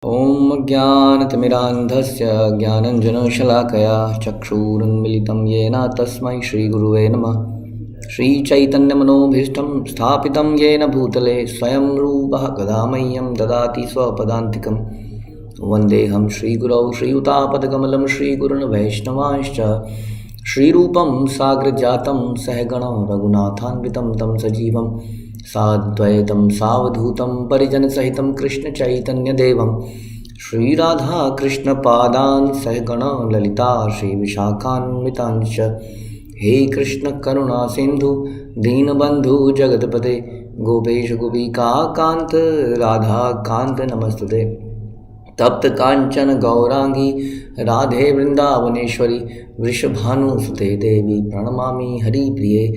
ॐ ज्ञानतिमिरान्धस्य ज्ञानञ्जनशलाकया चक्षुरुन्मिलितं येन तस्मै श्रीगुरुवे नमः। श्रीचैतन्यमनोभीष्टं स्थापितं येन भूतले स्वयं रूपः कदा मह्यं ददाति स्वपदान्तिकं। वन्देऽहं श्रीगुरौ श्रीयुतापदकमलं श्रीगुरुन् वैष्णवांश्च श्रीरूपं साग्रजातं सहगणं रघुनाथान्वितं तं सजीवं साद्वैतं सावधूतं परिजनसहितं कृष्णचैतन्यदेवं श्रीराधाकृष्णपादान् सहगण ललिता श्रीविशाखान्वितांश्च। हे कृष्ण करुणा सिन्धु दीनबन्धु जगत्पते गोपेश गोपिकान्त राधाकान्त नमस्तुते। तप्त कांचन गौरांगी राधे वृंदावनेश्वरी वृषभानुसुते देवी प्रणमामि हरिप्रिये।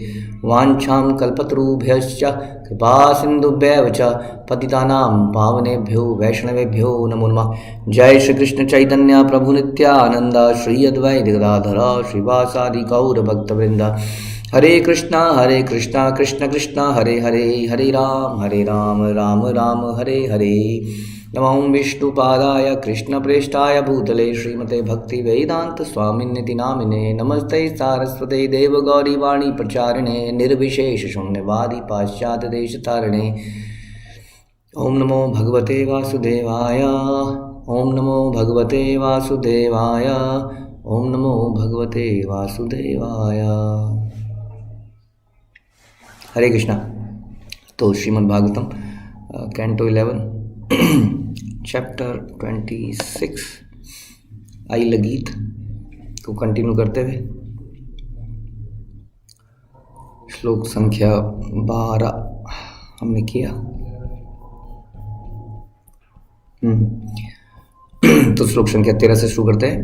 वाञ्छां कल्पतरुभ्यश्च कृपा सिन्धुभ्यैव च पतितानां पावनेभ्यो वैष्णवेभ्यो नमो नमः। जय श्री कृष्ण चैतन्य प्रभु नित्यानंद श्री अद्वैत गदाधर श्रीवासादि गौर भक्तवृंद। हरे कृष्णा कृष्ण कृष्णा हरे हरे, हरे राम राम राम हरे हरे। नमो विष्णुपादाय कृष्णप्रेष्ठाय भूतले श्रीमते भक्ति वेदांत स्वामिन्निति नामिने। नमस्ते सारस्वते देव गौरी वाणी प्रचारिणे निर्विशेष शून्यवादी पाश्चात्य देश तारिणे। ओम नमो भगवते वासुदेवाय, ओम नमो भगवते वासुदेवाय, ओम नमो भगवते वासुदेवाय। हरे कृष्णा। तो श्रीमद् भागवतम कैंटो 11 चैप्टर 26 आई लगीत को कंटिन्यू करते हुए श्लोक संख्या 12 हमने किया। तो श्लोक संख्या 13 से शुरू करते हैं।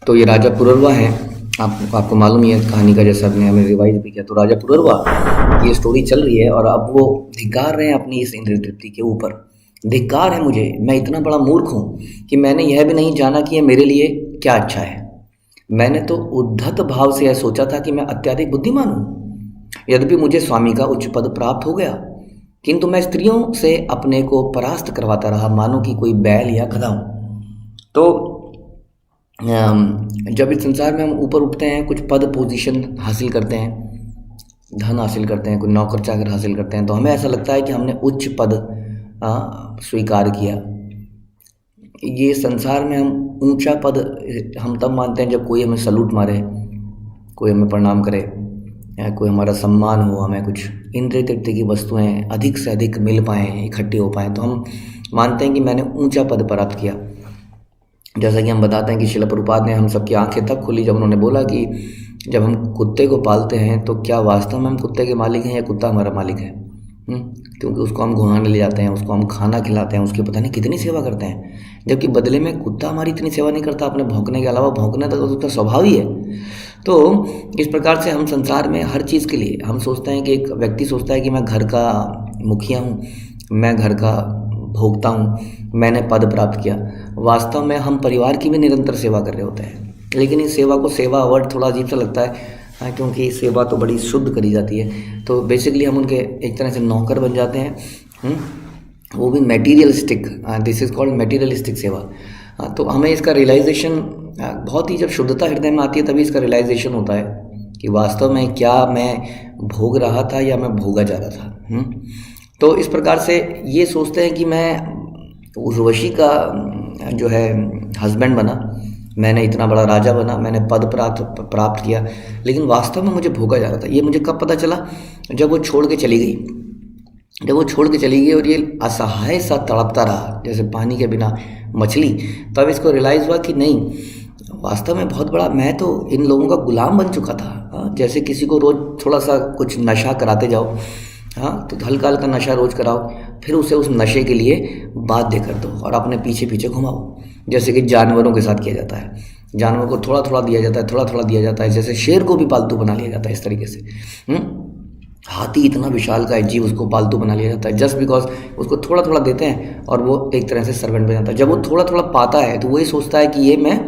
तो ये राजा पुरर्वा है, आपको मालूम ही है कहानी का, जैसा आपने हमें रिवाइज भी किया। तो राजा पुरर्वा ये स्टोरी चल रही है और अब वो धिक्कार रहे हैं अपनी इस इंद्रिय तृप्ति के ऊपर। धिक्कार है मुझे, मैं इतना बड़ा मूर्ख हूँ कि मैंने यह भी नहीं जाना कि यह मेरे लिए क्या अच्छा है। मैंने तो उद्धत भाव से यह सोचा था कि मैं अत्यधिक बुद्धिमान हूँ। यद्यपि मुझे स्वामी का उच्च पद प्राप्त हो गया, किंतु मैं स्त्रियों से अपने को परास्त करवाता रहा, मानो कि कोई बैल या गधा हूँ। तो जब इस संसार में हम ऊपर उठते हैं, कुछ पद पोजीशन हासिल करते हैं, धन हासिल करते हैं, कोई नौकर चाकर हासिल करते हैं, तो हमें ऐसा लगता है कि हमने उच्च पद स्वीकार किया। ये संसार में हम ऊंचा पद हम तब मानते हैं जब कोई हमें सलूट मारे, कोई हमें प्रणाम करे, या कोई हमारा सम्मान हो, हमें कुछ इंद्रिय तृप्ति की वस्तुएं अधिक से अधिक मिल पाएँ, इकट्ठी हो पाएँ, तो हम मानते हैं कि मैंने ऊंचा पद प्राप्त किया। जैसा कि हम बताते हैं कि श्रील प्रभुपाद ने हम सबकी आंखें तब खुली जब उन्होंने बोला कि जब हम कुत्ते को पालते हैं तो क्या वास्तव में हम कुत्ते के मालिक हैं या कुत्ता हमारा मालिक है। क्योंकि उसको हम घुमाने ले जाते हैं, उसको हम खाना खिलाते हैं, उसकी पता नहीं कितनी सेवा करते हैं, जबकि बदले में कुत्ता हमारी इतनी सेवा नहीं करता। अपने भौंकने के अलावा, भौंकने तक तो उसका स्वभाव ही है। तो इस प्रकार से हम संसार में हर चीज़ के लिए हम सोचते हैं कि एक व्यक्ति सोचता है कि मैं घर का मुखिया हूँ, मैं घर का भोगता हूँ, मैंने पद प्राप्त किया। वास्तव में हम परिवार की भी निरंतर सेवा कर रहे होते हैं, लेकिन इस सेवा को, सेवा वर्ड थोड़ा अजीब सा लगता है क्योंकि सेवा तो बड़ी शुद्ध करी जाती है। तो बेसिकली हम उनके एक तरह से नौकर बन जाते हैं, वो भी materialistic. This is called materialistic सेवा। तो हमें इसका रियलाइजेशन बहुत ही, जब शुद्धता हृदय में आती है तभी इसका रियलाइजेशन होता है कि वास्तव में क्या मैं भोग रहा था या मैं भोगा जा रहा था। तो इस प्रकार से ये सोचते हैं कि मैं उर्वशी का जो है हस्बैंड बना, मैंने इतना बड़ा राजा बना, मैंने पद प्राप्त किया, लेकिन वास्तव में मुझे भोगा जा रहा था। ये मुझे कब पता चला? जब वो छोड़ के चली गई। जब वो छोड़ के चली गई और ये असहाय सा तड़पता रहा जैसे पानी के बिना मछली, तब इसको रियलाइज़ हुआ कि नहीं, वास्तव में बहुत बड़ा मैं तो इन लोगों का गुलाम बन चुका था। जैसे किसी को रोज़ थोड़ा सा कुछ नशा कराते जाओ, तो हल्का हल्का नशा रोज़ कराओ, फिर उसे उस नशे के लिए बाध्य कर दो और अपने पीछे पीछे घुमाओ, जैसे कि जानवरों के साथ किया जाता है। जानवर को थोड़ा थोड़ा दिया जाता है, थोड़ा थोड़ा दिया जाता है, जैसे शेर को भी पालतू बना लिया जाता है इस तरीके से। हाथी इतना विशाल का जीव, उसको पालतू बना लिया जाता है जस्ट बिकॉज उसको थोड़ा थोड़ा देते हैं और वो एक तरह से सर्वेंट बन जाता है। जब वो थोड़ा थोड़ा पाता है तो वो ये सोचता है कि ये मैं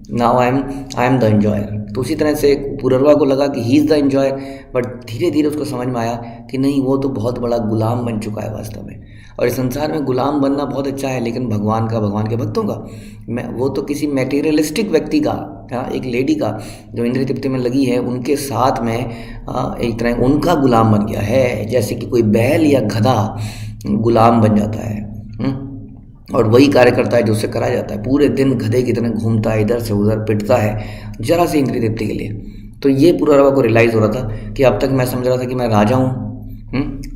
now I am the enjoyer. तो उसी तरह से पुररवा को लगा कि he is the enjoyer, but धीरे धीरे उसको समझ में आया कि नहीं, वो तो बहुत बड़ा गुलाम बन चुका है वास्तव में। और इस संसार में गुलाम बनना बहुत अच्छा है, लेकिन भगवान का, भगवान के भक्तों का, मैं वो तो किसी मेटीरियलिस्टिक व्यक्ति का, एक लेडी का जो इंद्रिय तृप्ति में लगी है, उनके साथ में एक तरह उनका गुलाम बन गया है, जैसे कि कोई बैल या गधा गुलाम बन जाता है। और वही कार्य करता है जो उससे करा जाता है, पूरे दिन गधे की तरह घूमता है, इधर से उधर पिटता है जरा सी इंद्रिय तृप्ति के लिए। तो ये पुररवा को रियलाइज़ हो रहा था कि अब तक मैं समझ रहा था कि मैं राजा हूँ।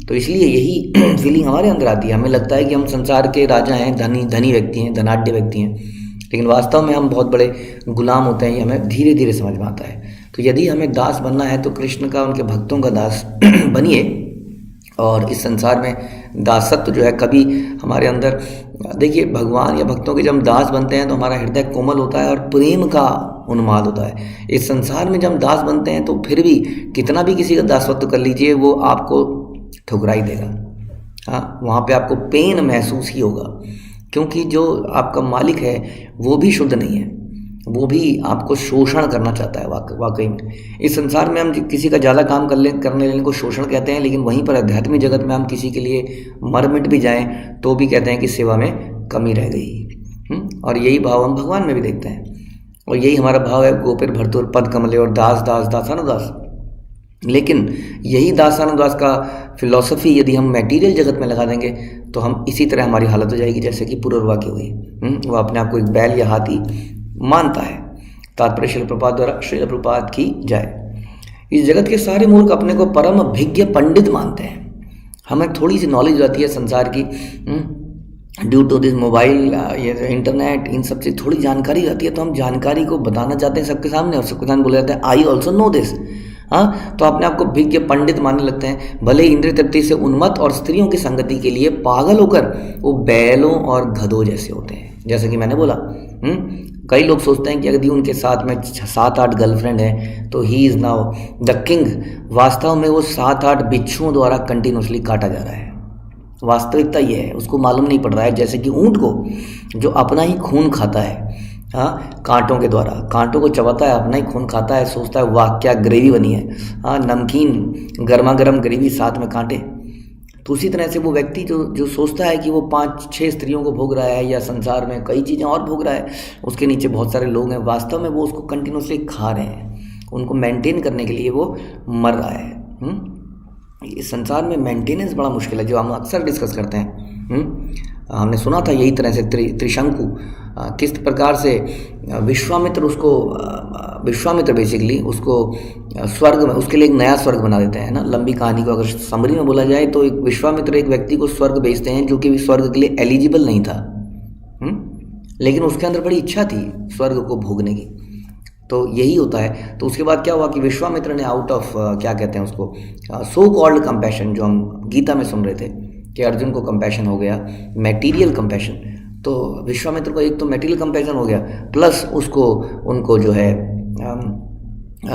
तो इसलिए यही फीलिंग हमारे अंदर आती है, हमें लगता है कि हम संसार के राजा हैं, धनी व्यक्ति हैं, धनाढ्य व्यक्ति हैं, लेकिन वास्तव में हम बहुत बड़े गुलाम होते हैं। ये हमें धीरे धीरे समझ में आता है। तो यदि हमें दास बनना है तो कृष्ण का, उनके भक्तों का दास बनिए। और इस संसार में दासत्व जो है कभी हमारे अंदर, देखिए भगवान या भक्तों के जब हम दास बनते हैं तो हमारा हृदय कोमल होता है और प्रेम का उन्माद होता है। इस संसार में जब हम दास बनते हैं तो फिर भी कितना भी किसी का दासत्व कर लीजिए, वो आपको ठुकराई देगा। हाँ, वहाँ पे आपको पेन महसूस ही होगा, क्योंकि जो आपका मालिक है वो भी शुद्ध नहीं है, वो भी आपको शोषण करना चाहता है। वाकई में इस संसार में हम किसी का ज़्यादा काम करने लेने को शोषण कहते हैं, लेकिन वहीं पर आध्यात्मिक जगत में हम किसी के लिए मर मिट भी जाएं तो भी कहते हैं कि सेवा में कमी रह गई। और यही भाव हम भगवान में भी देखते हैं, और यही हमारा भाव है गोपिर भरतुर पद कमले और दास दास दासानुदास। लेकिन यही दासानुदास का फिलॉसफी यदि हम मटेरियल जगत में लगा देंगे तो हम इसी तरह हमारी हालत हो जाएगी जैसे कि पुररवा की हुई। वो अपने आप को एक बैल या हाथी मानता है। तात्पर्य श्रील प्रभुपाद द्वारा श्रील प्रभुपाद की जाए। इस जगत के सारे मूर्ख अपने को परम अभिज्ञ पंडित मानते हैं। हमें थोड़ी सी नॉलेज रहती है संसार की, ड्यू टू दिस मोबाइल, ये इंटरनेट, इन सब से थोड़ी जानकारी रहती है, तो हम जानकारी को बताना चाहते हैं सबके सामने, और सबके सामने बोले जाते हैं आई ऑल्सो नो दिस। हाँ, तो अपने आप को विज्ञ पंडित मानने लगते हैं। भले ही इंद्रिय तृप्ति से उन्मत्त और स्त्रियों की संगति के लिए पागल होकर वो बैलों और गधों जैसे होते हैं। जैसे कि मैंने बोला, कई लोग सोचते हैं कि यदि उनके साथ में 7-8 गर्लफ्रेंड हैं तो he is now the king. वास्तव में वो 7-8 बिच्छुओं द्वारा कंटिन्यूसली काटा जा रहा है। वास्तविकता ये है, उसको मालूम नहीं पड़ रहा है। जैसे कि ऊँट को जो अपना ही खून खाता है, हाँ, कांटों के द्वारा, कांटों को चबाता है, अपना ही खून खाता है, सोचता है वाह क्या ग्रेवी बनी है, हाँ, नमकीन गर्मा गर्म ग्रेवी साथ में कांटे। तो उसी तरह से वो व्यक्ति जो सोचता है कि वो 5-6 स्त्रियों को भोग रहा है या संसार में कई चीज़ें और भोग रहा है, उसके नीचे बहुत सारे लोग हैं, वास्तव में वो उसको कंटिन्यूसली खा रहे हैं। उनको मेंटेन करने के लिए वो मर रहा है। इस संसार में मेंटेनेंस बड़ा मुश्किल है, जो हम अक्सर डिस्कस करते हैं। हमने सुना था यही तरह से त्रिशंकु किस प्रकार से विश्वामित्र बेसिकली उसको स्वर्ग में, उसके लिए एक नया स्वर्ग बना देते हैं ना। लंबी कहानी को अगर समरी में बोला जाए तो एक विश्वामित्र एक व्यक्ति को स्वर्ग भेजते हैं जो कि स्वर्ग के लिए एलिजिबल नहीं था, लेकिन उसके अंदर बड़ी इच्छा थी स्वर्ग को भोगने की। तो यही होता है। तो उसके बाद क्या हुआ कि विश्वामित्र ने आउट ऑफ क्या कहते हैं उसको, सो कॉल्ड कंपैशन, जो हम गीता में सुन रहे थे कि अर्जुन को कंपैशन हो गया, मटेरियल कंपैशन। तो विश्वामित्र को एक तो मटेरियल कंपैशन हो गया, प्लस उनको जो है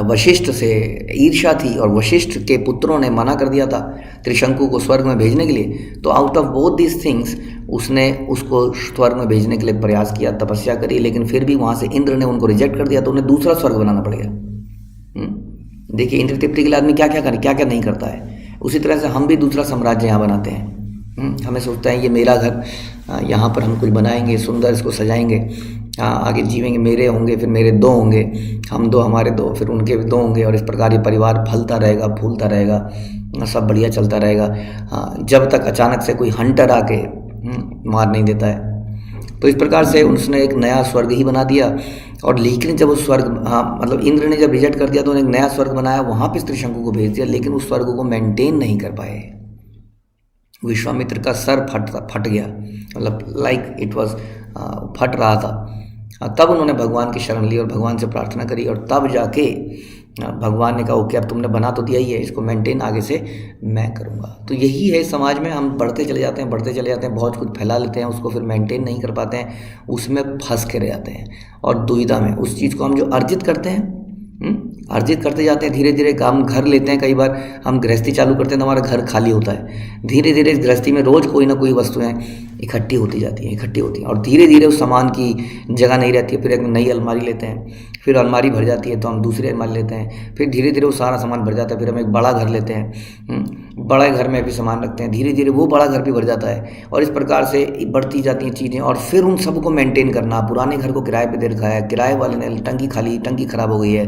वशिष्ठ से ईर्ष्या थी, और वशिष्ठ के पुत्रों ने मना कर दिया था त्रिशंकु को स्वर्ग में भेजने के लिए। तो out of both this things उसने उसको स्वर्ग में भेजने के लिए प्रयास किया, तपस्या करी, लेकिन फिर भी वहाँ से इंद्र ने उनको रिजेक्ट कर दिया, तो उन्हें दूसरा स्वर्ग बनाना पड़ गया। देखिए इंद्र तृप्ति के लिए आदमी क्या क्या करे, क्या क्या नहीं करता है। उसी तरह से हम भी दूसरा साम्राज्य यहाँ बनाते हैं। हमें सोचता है ये मेरा घर, यहाँ पर हम कुछ बनाएंगे, सुंदर इसको सजाएंगे, आगे जीवेंगे, मेरे होंगे, फिर मेरे 2 होंगे, हम 2, हमारे 2, फिर उनके 2 होंगे, और इस प्रकार ये परिवार फलता रहेगा, फूलता रहेगा, सब बढ़िया चलता रहेगा, जब तक अचानक से कोई हंटर आके मार नहीं देता है। तो इस प्रकार से उसने एक नया स्वर्ग ही बना दिया। और लेकिन जब उस स्वर्ग, मतलब इंद्र ने जब रिजेक्ट कर दिया तो उन्हें एक नया स्वर्ग बनाया, वहाँ पर त्रिशंकु को भेज दिया, लेकिन उस स्वर्ग को मेंटेन नहीं कर पाए। विश्वामित्र का सर फट गया, मतलब लाइक इट वाज फट रहा था। तब उन्होंने भगवान की शरण ली और भगवान से प्रार्थना करी, और तब जाके भगवान ने कहा ओके अब तुमने बना तो दिया ही है, इसको मेंटेन आगे से मैं करूँगा। तो यही है समाज में, हम बढ़ते चले जाते हैं, बहुत कुछ फैला लेते हैं, उसको फिर मेंटेन नहीं कर पाते हैं, उसमें फंस के रह जाते हैं, और दुविधा में उस चीज़ को हम जो अर्जित करते हैं अर्जित करते जाते हैं, धीरे धीरे हम घर लेते हैं। कई बार हम गृहस्थी चालू करते हैं तो हमारा घर खाली होता है। धीरे धीरे इस गृहस्थी में रोज़ कोई ना कोई वस्तुएं इकट्ठी होती जाती हैं, इकट्ठी होती हैं, और धीरे धीरे उस सामान की जगह नहीं रहती है। फिर एक नई अलमारी लेते हैं, फिर अलमारी भर जाती है तो हम दूसरी अलमारी लेते हैं, फिर धीरे धीरे वो सारा सामान भर जाता है। फिर हम एक बड़ा घर लेते हैं, बड़े घर में भी सामान रखते हैं, धीरे धीरे वो बड़ा घर भी भर जाता है, और इस प्रकार से बढ़ती जाती हैं चीज़ें। और फिर उन सबको मेंटेन करना, पुराने घर को किराए पे दे रखा है, किराए वाले ने टंकी खाली, टंकी ख़राब हो गई है,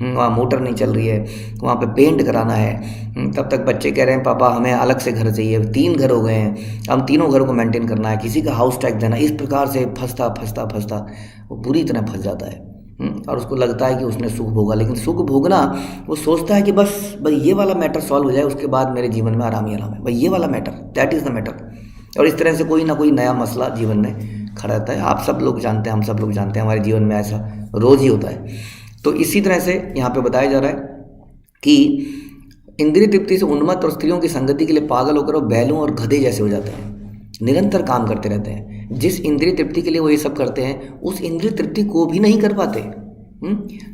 वहाँ मोटर नहीं चल रही है, वहाँ पे पेंट कराना है, तब तक बच्चे कह रहे हैं पापा हमें अलग से घर चाहिए, 3 घर हो गए हैं, हम तीनों घरों को मेंटेन करना है, किसी का हाउस टैक्स देना। इस प्रकार से फंसता फंसता फंसता वो बुरी तरह फंस जाता है, और उसको लगता है कि उसने सुख भोगा। लेकिन सुख भोगना, वो सोचता है कि बस भाई ये वाला मैटर सॉल्व हो जाए, उसके बाद मेरे जीवन में आराम ही आराम है, भाई ये वाला matter, that is the matter. और इस तरह से कोई ना कोई नया मसला जीवन में खड़ा रहता है। आप सब लोग जानते हैं, हम सब लोग जानते हैं, हमारे जीवन में ऐसा रोज़ ही होता है। तो इसी तरह से यहाँ पे बताया जा रहा है कि इंद्रिय तृप्ति से उन्मत्त और स्त्रियों की संगति के लिए पागल होकर वो बैलों और गधे जैसे हो जाते हैं, निरंतर काम करते रहते हैं। जिस इंद्रिय तृप्ति के लिए वो ये सब करते हैं, उस इंद्रिय तृप्ति को भी नहीं कर पाते।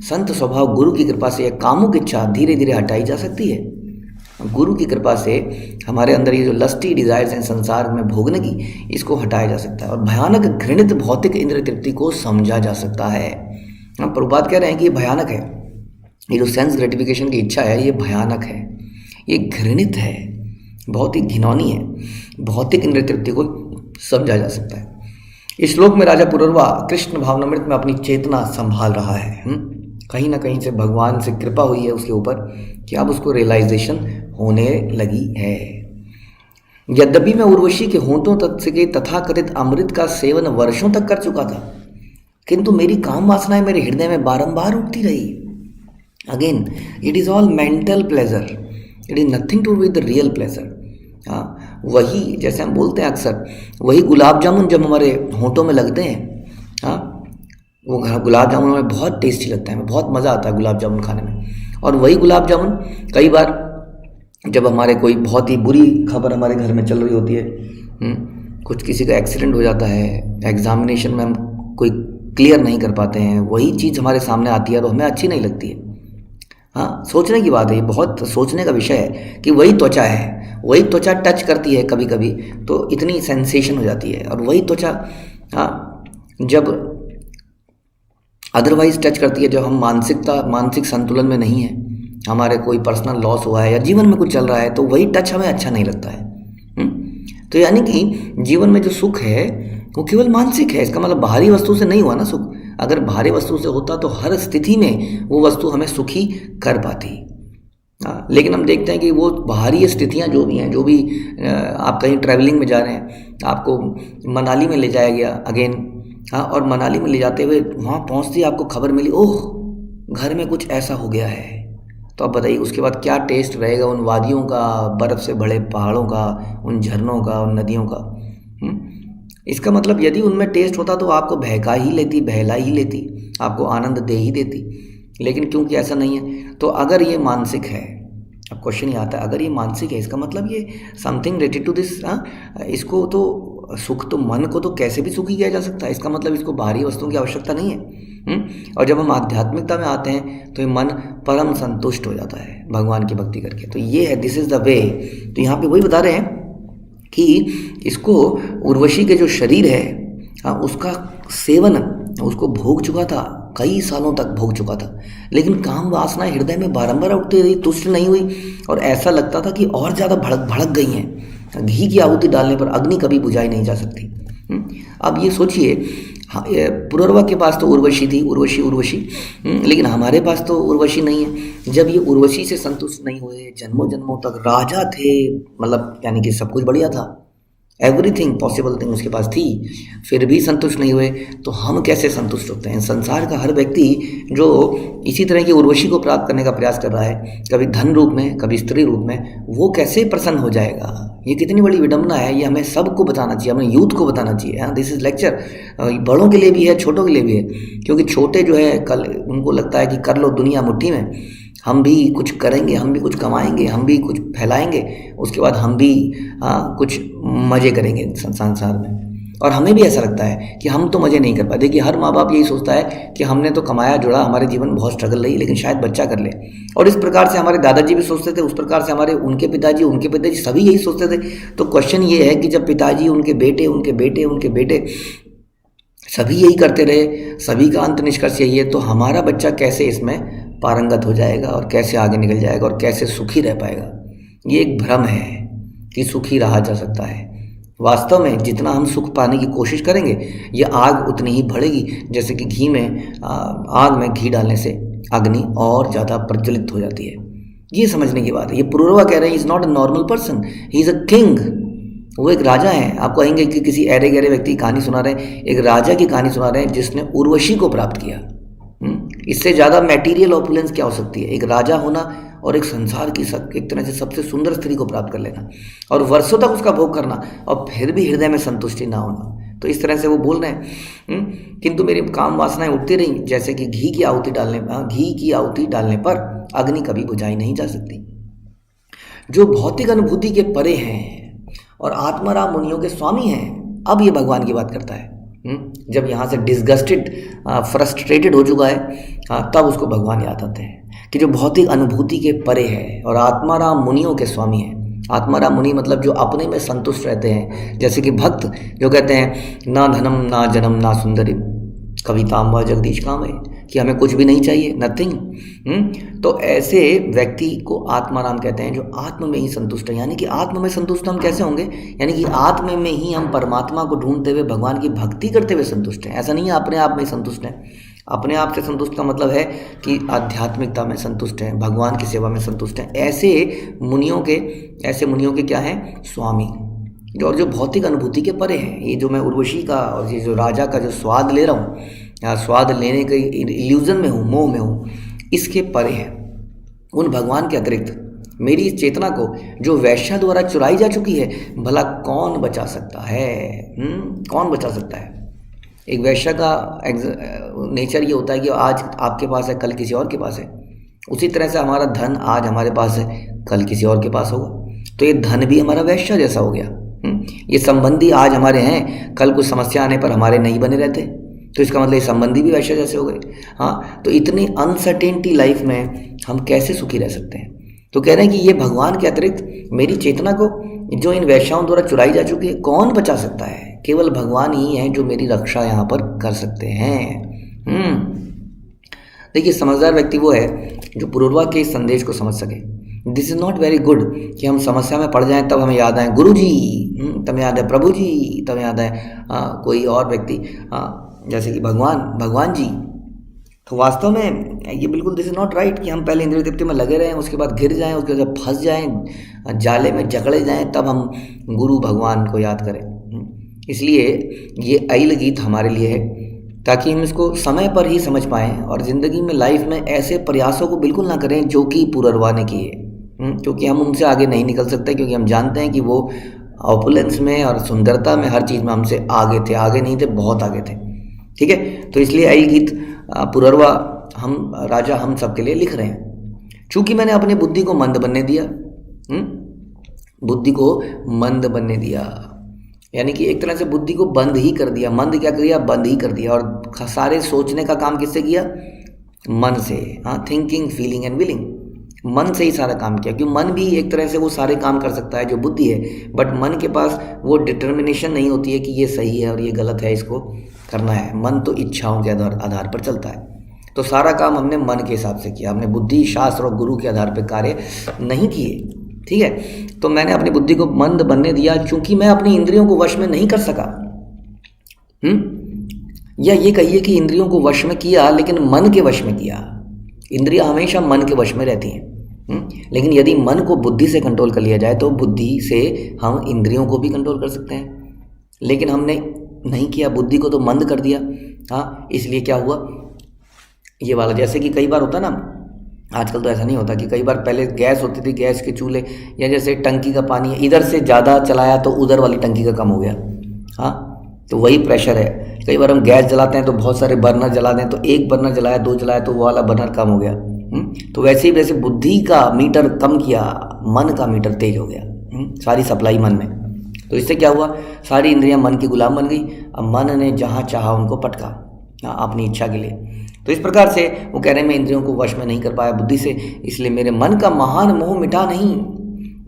संत स्वभाव गुरु की कृपा से यह कामुक इच्छा धीरे धीरे हटाई जा सकती है। गुरु की कृपा से हमारे अंदर ये जो लस्टी डिजायर्स हैं संसार में भोगने की, इसको हटाया जा सकता है, और भयानक घृणित भौतिक इंद्रिय तृप्ति को समझा जा सकता है। हम प्रभुपाद कह रहे हैं कि ये भयानक है, ये जो सेंस ग्रेटिफिकेशन की इच्छा है ये भयानक है, ये घृणित है, बहुत ही घिनौनी है। भौतिक इंद्रिय तृप्ति को समझा जा सकता है। इस श्लोक में राजा पुरर्वा कृष्ण भावनामृत में अपनी चेतना संभाल रहा है। कहीं ना कहीं से भगवान से कृपा हुई है उसके ऊपर कि अब उसको रियलाइजेशन होने लगी है। यद्यपि मैं उर्वशी के होंठों तक से तथाकथित अमृत का सेवन वर्षों तक कर चुका था, किंतु मेरी काम वासनाएं मेरे हृदय में बारंबार उठती रही। Again it is all mental pleasure, it is nothing to with the real pleasure. हाँ, वही जैसे हम बोलते हैं अक्सर, वही गुलाब जामुन जब हमारे होंठों में लगते हैं, हाँ वो गुलाब जामुन हमें बहुत टेस्टी लगता है, हमें बहुत मज़ा आता है गुलाब जामुन खाने में। और वही गुलाब जामुन कई बार जब हमारे कोई बहुत ही बुरी खबर हमारे घर में चल रही होती है, कुछ किसी का एक्सीडेंट हो जाता है, एग्जामिनेशन में हम कोई क्लियर नहीं कर पाते हैं, वही चीज़ हमारे सामने आती है और हमें अच्छी नहीं लगती है। हाँ, सोचने की बात है, ये बहुत सोचने का विषय है कि वही त्वचा है, वही त्वचा टच करती है कभी कभी तो इतनी सेंसेशन हो जाती है, और वही त्वचा हाँ जब अदरवाइज टच करती है, जब हम मानसिक संतुलन में नहीं है, हमारे कोई पर्सनल लॉस हुआ है या जीवन में कुछ चल रहा है, तो वही टच हमें अच्छा नहीं लगता है। तो यानी कि जीवन में जो सुख है वो केवल मानसिक है। इसका मतलब बाहरी वस्तु से नहीं हुआ ना सुख। अगर बाहरी वस्तु से होता तो हर स्थिति में वो वस्तु हमें सुखी कर पाती। लेकिन हम देखते हैं कि वो बाहरी स्थितियाँ जो भी हैं, जो भी आप कहीं ट्रैवलिंग में जा रहे हैं, आपको मनाली में ले जाया गया अगेन, हाँ, और मनाली में ले जाते हुए वहाँ पहुँचते ही आपको खबर मिली, ओह घर में कुछ ऐसा हो गया है, तो आप बताइए उसके बाद क्या टेस्ट रहेगा उन वादियों का, बर्फ़ से भरे पहाड़ों का, उन झरनों का, उन नदियों का। इसका मतलब यदि उनमें टेस्ट होता तो आपको बहका ही लेती, बहला ही लेती, आपको आनंद दे ही देती। लेकिन क्योंकि ऐसा नहीं है, तो अगर ये मानसिक है, अब क्वेश्चन ये आता है, अगर ये मानसिक है इसका मतलब ये समथिंग रिलेटेड टू दिस, इसको तो सुख तो मन को तो कैसे भी सुखी किया जा सकता है। इसका मतलब इसको बाहरी वस्तुओं की आवश्यकता नहीं है। और जब हम आध्यात्मिकता में आते हैं तो ये मन परम संतुष्ट हो जाता है भगवान की भक्ति करके। तो ये है, दिस इज़ द वे। तो यहाँ पे वही बता रहे हैं कि इसको उर्वशी के जो शरीर है, उसका सेवन उसको भोग चुका था, कई सालों तक भोग चुका था, लेकिन काम वासना हृदय में बारंबार उठती रही, तुष्ट नहीं हुई, और ऐसा लगता था कि और ज़्यादा भड़क गई हैं। घी की आहुति डालने पर अग्नि कभी बुझाई नहीं जा सकती। अब ये सोचिए, पुरर्वा के पास तो उर्वशी थी, उर्वशी, लेकिन हमारे पास तो उर्वशी नहीं है। जब ये उर्वशी से संतुष्ट नहीं हुए, जन्मों जन्मों तक राजा थे, मतलब यानी कि सब कुछ बढ़िया था, एवरीथिंग पॉसिबल थिंग उसके पास थी, फिर भी संतुष्ट नहीं हुए, तो हम कैसे संतुष्ट होते हैं? संसार का हर व्यक्ति जो इसी तरह की उर्वशी को प्राप्त करने का प्रयास कर रहा है, कभी धन रूप में, कभी स्त्री रूप में, वो कैसे प्रसन्न हो जाएगा? ये कितनी बड़ी विडंबना है। ये हमें सबको बताना चाहिए, हमें यूथ को बताना चाहिए। दिस इज़ लेक्चर, बड़ों के लिए भी है, छोटों के लिए भी है, क्योंकि छोटे जो है कल उनको लगता है कि कर लो दुनिया मुट्ठी में, हम भी कुछ करेंगे, हम भी कुछ कमाएंगे, हम भी कुछ फैलाएंगे, उसके बाद हम भी कुछ मज़े करेंगे संसार में। और हमें भी ऐसा लगता है कि हम तो मज़े नहीं कर पाए। देखिए हर माँ बाप यही सोचता है कि हमने तो कमाया जुड़ा, हमारे जीवन में बहुत स्ट्रगल रही, लेकिन शायद बच्चा कर ले। और इस प्रकार से हमारे दादाजी भी सोचते थे, उस प्रकार से हमारे उनके पिताजी सभी यही सोचते थे। तो क्वेश्चन ये है कि जब पिताजी, उनके बेटे सभी यही करते रहे, सभी का अंत निष्कर्ष यही है, तो हमारा बच्चा कैसे इसमें पारंगत हो जाएगा और कैसे आगे निकल जाएगा और कैसे सुखी रह पाएगा। ये एक भ्रम है कि सुखी रहा जा सकता है। वास्तव में जितना हम सुख पाने की कोशिश करेंगे, ये आग उतनी ही बढ़ेगी। जैसे कि घी में आग में घी डालने से अग्नि और ज़्यादा प्रज्वलित हो जाती है। ये समझने की बात है। ये पुरुरवा कह रहे हैं, is not a normal person, he is a king. वो एक राजा है। आप कहेंगे कि किसी ऐरे गहरे व्यक्ति की कहानी सुना रहे हैं, एक राजा की कहानी सुना रहे हैं जिसने उर्वशी को प्राप्त किया। इससे ज़्यादा मटेरियल ऑपुलेंस क्या हो सकती है? एक राजा होना और एक संसार की एक तरह से सबसे सुंदर स्त्री को प्राप्त कर लेना और वर्षों तक उसका भोग करना और फिर भी हृदय में संतुष्टि ना होना। तो इस तरह से वो बोल रहे हैं, किंतु मेरी काम वासनाएं उठती रही, जैसे कि घी की आहुति डालने पर अग्नि कभी बुझाई नहीं जा सकती। जो भौतिक अनुभूति के परे हैं और आत्माराम मुनियों के स्वामी हैं, अब ये भगवान की बात करता है। जब यहाँ से डिस्गस्टेड, फ्रस्ट्रेटेड हो चुका है, तब उसको भगवान याद आते हैं कि जो भौतिक अनुभूति के परे है और आत्माराम मुनियों के स्वामी हैं। आत्माराम मुनि मतलब जो अपने में संतुष्ट रहते हैं, जैसे कि भक्त जो कहते हैं ना धनम ना जन्म ना सुंदरी कविताम व जगदीश काम है, कि हमें कुछ भी नहीं चाहिए, नथिंग। तो ऐसे व्यक्ति को आत्माराम कहते हैं, जो आत्म में ही संतुष्ट है। यानी कि आत्म में संतुष्ट हम कैसे होंगे? यानी कि आत्म में ही हम परमात्मा को ढूंढते हुए भगवान की भक्ति करते हुए संतुष्ट हैं। ऐसा नहीं है अपने आप में ही संतुष्ट हैं। अपने आप से संतुष्ट का मतलब है कि आध्यात्मिकता में संतुष्ट हैं, भगवान की सेवा में संतुष्ट हैं। ऐसे मुनियों के क्या हैं? स्वामी, और जो भौतिक अनुभूति के परे हैं। ये जो मैं उर्वशी का और ये जो राजा का जो स्वाद ले रहा हूँ, या स्वाद लेने के इल्यूजन में हूँ, मोह में हूँ, इसके परे है। उन भगवान के अतिरिक्त मेरी इस चेतना को जो वैश्या द्वारा चुराई जा चुकी है, भला कौन बचा सकता है? कौन बचा सकता है? एक वैश्या का नेचर ये होता है कि आज आपके पास है, कल किसी और के पास है। उसी तरह से हमारा धन आज हमारे पास है, कल किसी और के पास होगा। तो ये धन भी हमारा वैश्या जैसा हो गया। ये संबंधी आज हमारे हैं, कल कुछ समस्या आने पर हमारे नहीं बने रहते, तो इसका मतलब ये संबंधी भी वैश्या जैसे हो गए। हाँ, तो इतनी अनसर्टेनिटी लाइफ में हम कैसे सुखी रह सकते हैं? तो कह रहे हैं कि ये भगवान के अतिरिक्त मेरी चेतना को जो इन वैश्याओं द्वारा चुराई जा चुकी है, कौन बचा सकता है? केवल भगवान ही है जो मेरी रक्षा यहाँ पर कर सकते हैं। देखिए, समझदार व्यक्ति वो है जो पुरुरवा के इस संदेश को समझ सके। This is not very good कि हम समस्या में पड़ जाएं तब हमें याद आए गुरु जी, तब याद है प्रभु जी, तब याद है कोई और व्यक्ति, जैसे कि भगवान जी। तो वास्तव में ये बिल्कुल दिस इज़ नॉट राइट कि हम पहले इंद्रिय तृप्ति में लगे रहें, उसके बाद गिर जाएं, उसके बाद फंस जाएं, जाले में जकड़े जाएं, तब हम गुरु भगवान को याद करें। इसलिए ये ऐल गीत हमारे लिए है, ताकि हम इसको समय पर ही समझ पाएँ और ज़िंदगी में, लाइफ में ऐसे प्रयासों को बिल्कुल ना करें जो कि पुरुरवा ने किए। क्योंकि हम उनसे आगे नहीं निकल सकते, क्योंकि हम जानते हैं कि वो ऑपुलेंस में और सुंदरता में, हर चीज़ में हमसे आगे थे। आगे नहीं थे, बहुत आगे थे। ठीक है, तो इसलिए ऐल गीत पुरुरवा हम सबके लिए लिख रहे हैं। चूँकि मैंने अपनी बुद्धि को मंद बनने दिया, बुद्धि को मंद बनने दिया, यानी कि एक तरह से बुद्धि को बंद ही कर दिया। मंद क्या किया? बंद ही कर दिया। और सारे सोचने का काम किससे किया? मन से। थिंकिंग, फीलिंग एंड विलिंग, मन से ही सारा काम किया। क्योंकि मन भी एक तरह से वो सारे काम कर सकता है जो बुद्धि है, बट मन के पास वो डिटर्मिनेशन नहीं होती है कि ये सही है और ये गलत है, इसको करना है। मन तो इच्छाओं के आधार पर चलता है। तो सारा काम हमने मन के हिसाब से किया, हमने बुद्धि, शास्त्र और गुरु के आधार पर कार्य नहीं किए। ठीक है, तो मैंने अपनी बुद्धि को मंद बनने दिया, चूंकि मैं अपनी इंद्रियों को वश में नहीं कर सका। या ये कहिए कि इंद्रियों को वश में किया, लेकिन मन के वश में किया। इंद्रियां हमेशा मन के वश में रहती हैं, लेकिन यदि मन को बुद्धि से कंट्रोल कर लिया जाए तो बुद्धि से हम इंद्रियों को भी कंट्रोल कर सकते हैं। लेकिन हमने नहीं किया, बुद्धि को तो मंद कर दिया। इसलिए क्या हुआ ये वाला, जैसे कि कई बार होता ना, आजकल तो ऐसा नहीं होता कि कई बार पहले गैस होती थी, गैस के चूल्हे, या जैसे टंकी का पानी इधर से ज़्यादा चलाया तो उधर वाली टंकी का कम हो गया। तो वही प्रेशर है। कई बार हम गैस जलाते हैं तो बहुत सारे बर्नर जला दें, तो एक बर्नर जलाया, दो जलाया तो वो वाला बर्नर कम हो गया। तो वैसे ही वैसे बुद्धि का मीटर कम किया, मन का मीटर तेज हो गया। सारी सप्लाई मन में। तो इससे क्या हुआ, सारी इंद्रियां मन की गुलाम बन गई। अब मन ने जहाँ चाहा उनको पटका अपनी इच्छा के लिए। तो इस प्रकार से वो कह रहे हैं मैं इंद्रियों को वश में नहीं कर पाया बुद्धि से, इसलिए मेरे मन का महान मोह मिटा नहीं।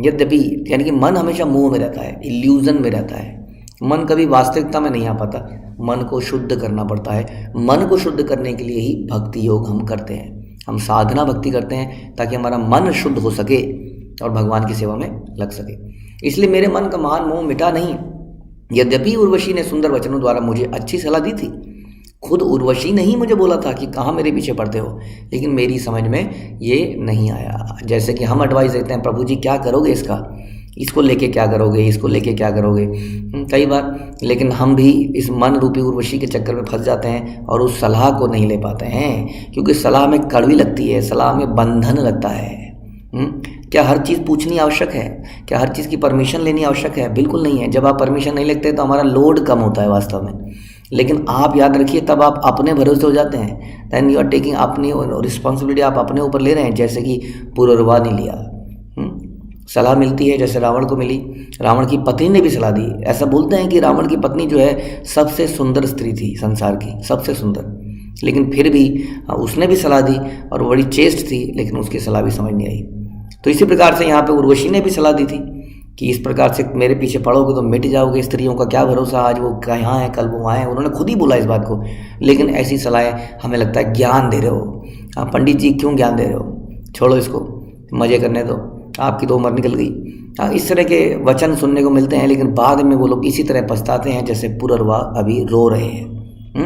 यद्यपि यानी कि मन हमेशा मोह में रहता है, इल्यूजन में रहता है, मन कभी वास्तविकता में नहीं आ पाता। मन को शुद्ध करना पड़ता है। मन को शुद्ध करने के लिए ही भक्ति योग हम करते हैं, हम साधना भक्ति करते हैं ताकि हमारा मन शुद्ध हो सके और भगवान की सेवा में लग सके। इसलिए मेरे मन का महान मोह मिटा नहीं। यद्यपि उर्वशी ने सुंदर वचनों द्वारा मुझे अच्छी सलाह दी थी, खुद उर्वशी ने ही मुझे बोला था कि कहाँ मेरे पीछे पड़ते हो, लेकिन मेरी समझ में ये नहीं आया। जैसे कि हम एडवाइस देते हैं, प्रभु जी क्या करोगे इसको लेके क्या करोगे, इसको लेके क्या करोगे, कई बार, लेकिन हम भी इस मन रूपी उर्वशी के चक्कर में फंस जाते हैं और उस सलाह को नहीं ले पाते हैं, क्योंकि सलाह में कड़वी लगती है, सलाह में बंधन लगता है। क्या हर चीज़ पूछनी आवश्यक है? क्या हर चीज़ की परमिशन लेनी आवश्यक है? बिल्कुल नहीं है। जब आप परमिशन नहीं लेते तो हमारा लोड कम होता है वास्तव में। लेकिन आप याद रखिए, तब आप अपने भरोसे हो जाते हैं। दैन यू आर टेकिंग अपनी रिस्पॉन्सिबिलिटी, आप अपने ऊपर ले रहे हैं, जैसे कि पुरुरवा ने लिया। सलाह मिलती है, जैसे रावण को मिली, रावण की पत्नी ने भी सलाह दी। ऐसा बोलते हैं कि रावण की पत्नी जो है सबसे सुंदर स्त्री थी संसार की, सबसे सुंदर, लेकिन फिर भी उसने भी सलाह दी और वो बड़ी चेस्ट थी, लेकिन उसकी सलाह भी समझ नहीं आई। तो इसी प्रकार से यहाँ पे उर्वशी ने भी सलाह दी थी कि इस प्रकार से मेरे पीछे पड़ोगे तो मिट जाओगे, स्त्रियों का क्या भरोसा, आज वो कहाँ है कल वो वहाँ है। उन्होंने खुद ही बोला इस बात को, लेकिन ऐसी सलाहें हमें लगता है ज्ञान दे रहे हो। हाँ पंडित जी क्यों ज्ञान दे रहे हो, छोड़ो इसको, मज़े करने दो, आपकी तो उम्र निकल गई। हाँ इस तरह के वचन सुनने को मिलते हैं, लेकिन बाद में वो लोग इसी तरह पछताते हैं जैसे पुरुरवा अभी रो रहे हैं।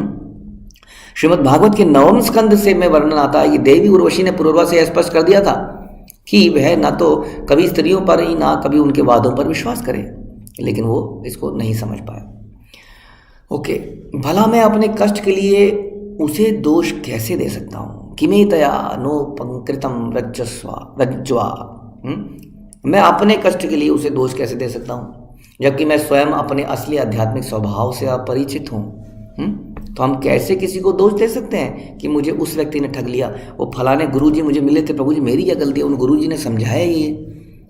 श्रीमद् भागवत के 9वें स्कंद से में वर्णन आता है कि देवी उर्वशी ने पुरुरवा से स्पष्ट कर दिया था कि वह ना तो कभी स्त्रियों पर ही ना कभी उनके वादों पर विश्वास करे, लेकिन वो इसको नहीं समझ पाया। ओके, भला मैं अपने कष्ट के लिए उसे दोष कैसे दे सकता हूँ? किमेतया नो पंकृतम रज्ज्वा, मैं अपने कष्ट के लिए उसे दोष कैसे दे सकता हूँ, जबकि मैं स्वयं अपने असली आध्यात्मिक स्वभाव से अपरिचित हूँ। तो हम कैसे किसी को दोष दे सकते हैं कि मुझे उस व्यक्ति ने ठग लिया, वो फलाने गुरुजी मुझे मिले थे, प्रभु जी मेरी क्या गलती है, उन गुरुजी ने समझाया ये,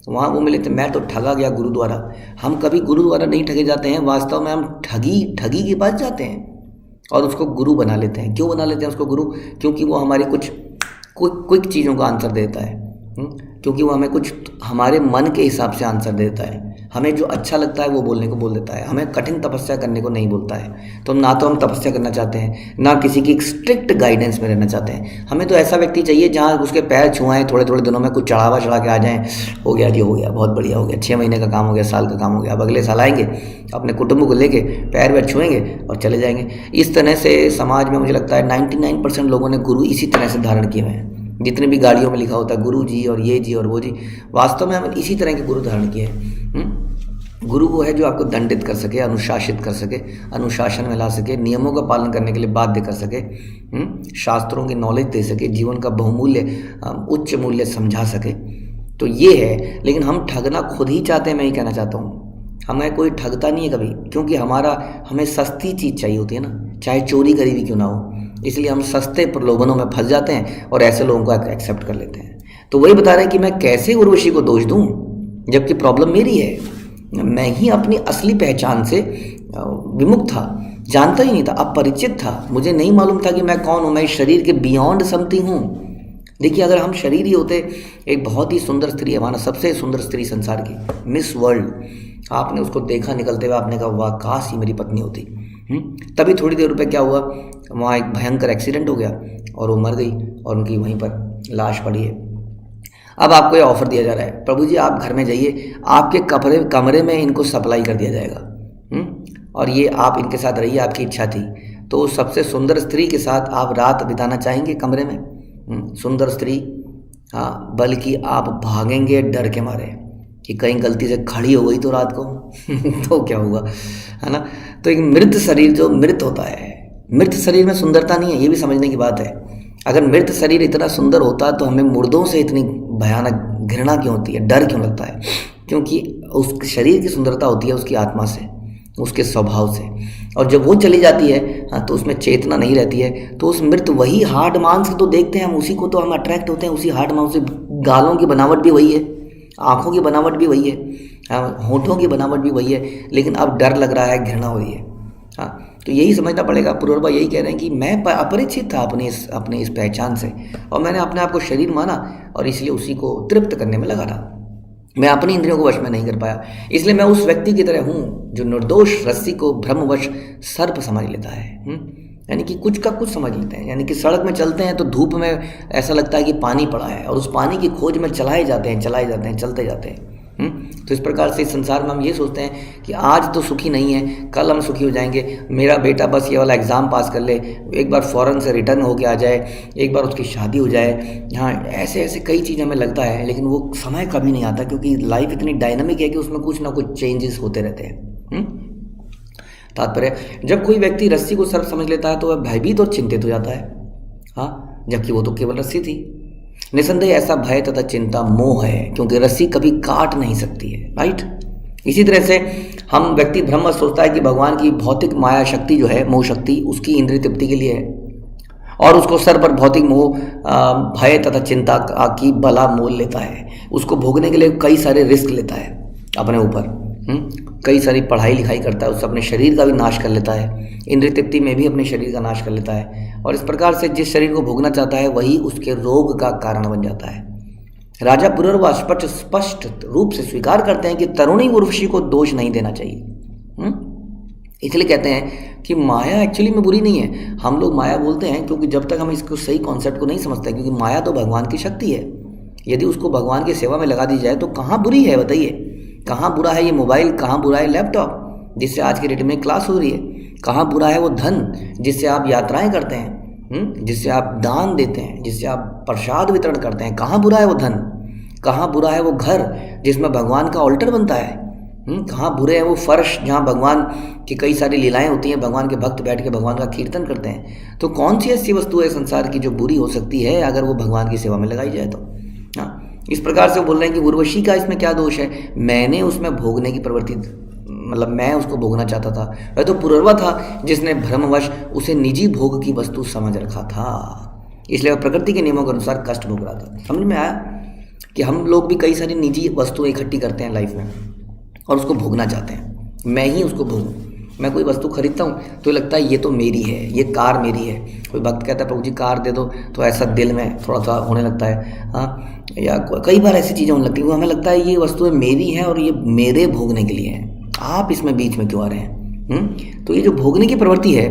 वहाँ वो मिले थे, मैं तो ठगा गया गुरु द्वारा। हम कभी गुरु द्वारा नहीं ठगे जाते हैं, वास्तव में हम ठगी के पास जाते हैं और उसको गुरु बना लेते हैं। क्यों बना लेते हैं उसको गुरु? क्योंकि वो हमारी कुछ क्विक चीज़ों का आंसर देता है, क्योंकि वो हमें कुछ हमारे मन के हिसाब से आंसर देता है। हमें जो अच्छा लगता है वो बोलने को बोल देता है, हमें कठिन तपस्या करने को नहीं बोलता है। तो ना तो हम तपस्या करना चाहते हैं, ना किसी की स्ट्रिक्ट गाइडेंस में रहना चाहते हैं। हमें तो ऐसा व्यक्ति चाहिए जहाँ उसके पैर छुआएं, थोड़े थोड़े दिनों में कुछ चढ़ा के आ जाएं, हो गया जी, हो गया, बहुत बढ़िया हो गया, 6 महीने का काम हो गया, साल का काम हो गया, अब अगले साल आएंगे अपने कुटुंब को लेके, पैर वैर छुएंगे और चले जाएंगे। इस तरह से समाज में मुझे लगता है 99% लोगों ने गुरु इसी तरह से धारण किए हुए हैं। जितने भी गाड़ियों में लिखा होता है गुरु जी और ये जी और वो जी, वास्तव में हमने इसी तरह के गुरु धारण किए हैं। गुरु वो है जो आपको दंडित कर सके, अनुशासित कर सके, अनुशासन में ला सके, नियमों का पालन करने के लिए बाध्य कर सके, शास्त्रों की नॉलेज दे सके, जीवन का बहुमूल्य उच्च मूल्य समझा सके। तो ये है, लेकिन हम ठगना खुद ही चाहते हैं। मैं ही कहना चाहता हूँ, हमें कोई ठगता नहीं है कभी, क्योंकि हमें सस्ती चीज़ चाहिए होती है ना, चाहे चोरी करी भी क्यों ना हो। इसलिए हम सस्ते प्रलोभनों में फंस जाते हैं और ऐसे लोगों को एक्सेप्ट कर लेते हैं। तो वही बता रहे हैं कि मैं कैसे उर्वशी को दोष दूं, जबकि प्रॉब्लम मेरी है। मैं ही अपनी असली पहचान से विमुख था, जानता ही नहीं था, अपरिचित था, मुझे नहीं मालूम था कि मैं कौन हूँ, मैं शरीर के बियॉन्ड समथिंग हूँ। देखिए, अगर हम शरीर ही होते, एक बहुत ही सुंदर स्त्री है, हमारा सबसे सुंदर स्त्री संसार की, मिस वर्ल्ड, आपने उसको देखा निकलते हुए, आपने कहा वाह काश ही मेरी पत्नी होती। तभी थोड़ी देर पे क्या हुआ, वहाँ एक भयंकर एक्सीडेंट हो गया और वो मर गई और उनकी वहीं पर लाश पड़ी है। अब आपको ये ऑफर दिया जा रहा है, प्रभु जी आप घर में जाइए, आपके कमरे में इनको सप्लाई कर दिया जाएगा और ये आप इनके साथ रहिए, आपकी इच्छा थी। तो सबसे सुंदर स्त्री के साथ आप रात बिताना चाहेंगे कमरे में? सुंदर स्त्री, हाँ, बल्कि आप भागेंगे डर के मारे कि कहीं गलती से खड़ी हो गई तो रात को तो क्या होगा, है ना। तो एक मृत शरीर जो मृत होता है, मृत शरीर में सुंदरता नहीं है, ये भी समझने की बात है। अगर मृत शरीर इतना सुंदर होता तो हमें मुर्दों से इतनी भयानक घृणा क्यों होती है, डर क्यों लगता है? क्योंकि उस शरीर की सुंदरता होती है उसकी आत्मा से, उसके स्वभाव से, और जब वो चली जाती है हाँ, तो उसमें चेतना नहीं रहती है। तो उस मृत वही हार्ड मांस तो देखते हैं हम, उसी को तो हम अट्रैक्ट होते हैं, उसी हार्ड मांस से। गालों की बनावट भी वही है, आँखों की बनावट भी वही है, हाँ, होठों की बनावट भी वही है, लेकिन अब डर लग रहा है, घृणा हो रही है। हाँ, तो यही समझना पड़ेगा। पुरुरवा यही कह रहे हैं कि मैं अपरिचित था अपने इस पहचान से, और मैंने अपने आप को शरीर माना और इसलिए उसी को तृप्त करने में लगा रहा। मैं अपनी इंद्रियों को वश में नहीं कर पाया, इसलिए मैं उस व्यक्ति की तरह हूँ जो निर्दोष रस्सी को भ्रमवश सर्प समझ लेता है। यानी कि कुछ का कुछ समझ लेते हैं। यानी कि सड़क में चलते हैं तो धूप में ऐसा लगता है कि पानी पड़ा है, और उस पानी की खोज में चलाए जाते हैं, चलते जाते हैं। तो इस प्रकार से इस संसार में हम ये सोचते हैं कि आज तो सुखी नहीं है, कल हम सुखी हो जाएंगे। मेरा बेटा बस ये वाला एग्ज़ाम पास कर ले, एक बार फ़ॉरेन से रिटर्न होके आ जाए, एक बार उसकी शादी हो जाए। हाँ, ऐसे ऐसे कई चीज़ हमें लगता है, लेकिन वो समय कभी नहीं आता, क्योंकि लाइफ इतनी डायनामिक है कि उसमें कुछ ना कुछ चेंजेस होते रहते हैं। तात्पर्य, जब कोई व्यक्ति रस्सी को सर्प समझ लेता है तो वह भयभीत और चिंतित हो जाता है। हाँ, जबकि वो तो केवल रस्सी थी। निसंदेह ऐसा भय तथा चिंता मोह है, क्योंकि रस्सी कभी काट नहीं सकती है। राइट। इसी तरह से हम व्यक्ति भ्रम सोचता है कि भगवान की भौतिक माया शक्ति जो है, मोह शक्ति, उसकी इंद्रिय तृप्ति के लिए है, और उसको सर पर भौतिक मोह, भय तथा चिंता की बला मोल लेता है। उसको भोगने के लिए कई सारे रिस्क लेता है अपने ऊपर, कई सारी पढ़ाई लिखाई करता है, उससे अपने शरीर का भी नाश कर लेता है, इंद्रिय तृप्ति में भी अपने शरीर का नाश कर लेता है, और इस प्रकार से जिस शरीर को भोगना चाहता है वही उसके रोग का कारण बन जाता है। राजा पुरुरवा स्पष्ट रूप से स्वीकार करते हैं कि तरुणी उर्वशी को दोष नहीं देना चाहिए। इसलिए कहते हैं कि माया एक्चुअली में बुरी नहीं है। हम लोग माया बोलते हैं क्योंकि जब तक हम इसको सही कॉन्सेप्ट को नहीं समझते, क्योंकि माया तो भगवान की शक्ति है। यदि उसको भगवान की सेवा में लगा दी जाए तो कहाँ बुरी है, बताइए। कहाँ बुरा है ये मोबाइल, कहाँ बुरा है लैपटॉप जिससे आज की डेट में क्लास हो रही है, कहाँ बुरा है वो धन जिससे आप यात्राएं करते हैं, जिससे आप दान देते हैं, जिससे आप प्रसाद वितरण करते हैं, कहाँ बुरा है वो धन। कहाँ बुरा है वो घर जिसमें भगवान का ऑल्टर बनता है, कहाँ बुरे हैं वो फर्श जहाँ भगवान की कई सारी लीलाएं होती हैं, भगवान के भक्त बैठ के भगवान का कीर्तन करते हैं। तो कौन सी ऐसी वस्तु है संसार की जो बुरी हो सकती है अगर वो भगवान की सेवा में लगाई जाए तो। हाँ, इस प्रकार से वो बोल रहे हैं कि उर्वशी का इसमें क्या दोष है। मैंने उसमें भोगने की प्रवृत्ति, मतलब मैं उसको भोगना चाहता था। वह तो पुरुरवा था जिसने भ्रमवश उसे निजी भोग की वस्तु समझ रखा था, इसलिए वह प्रकृति के नियमों के अनुसार कष्ट भोग रहा था। समझ में आया कि हम लोग भी कई सारी निजी वस्तुएं इकट्ठी करते हैं लाइफ में और उसको भोगना चाहते हैं। मैं ही उसको भोगूं। मैं कोई वस्तु खरीदता हूँ तो लगता है ये तो मेरी है, ये कार मेरी है। कोई भक्त कहता है प्रभु जी कार दे दो, तो ऐसा दिल में थोड़ा सा होने लगता है। हाँ, या कई बार ऐसी चीज़ें होने लगती हैं, हमें लगता है ये वस्तुएं मेरी हैं और ये मेरे भोगने के लिए हैं, आप इसमें बीच में क्यों आ रहे हैं। तो ये जो भोगने की प्रवृत्ति है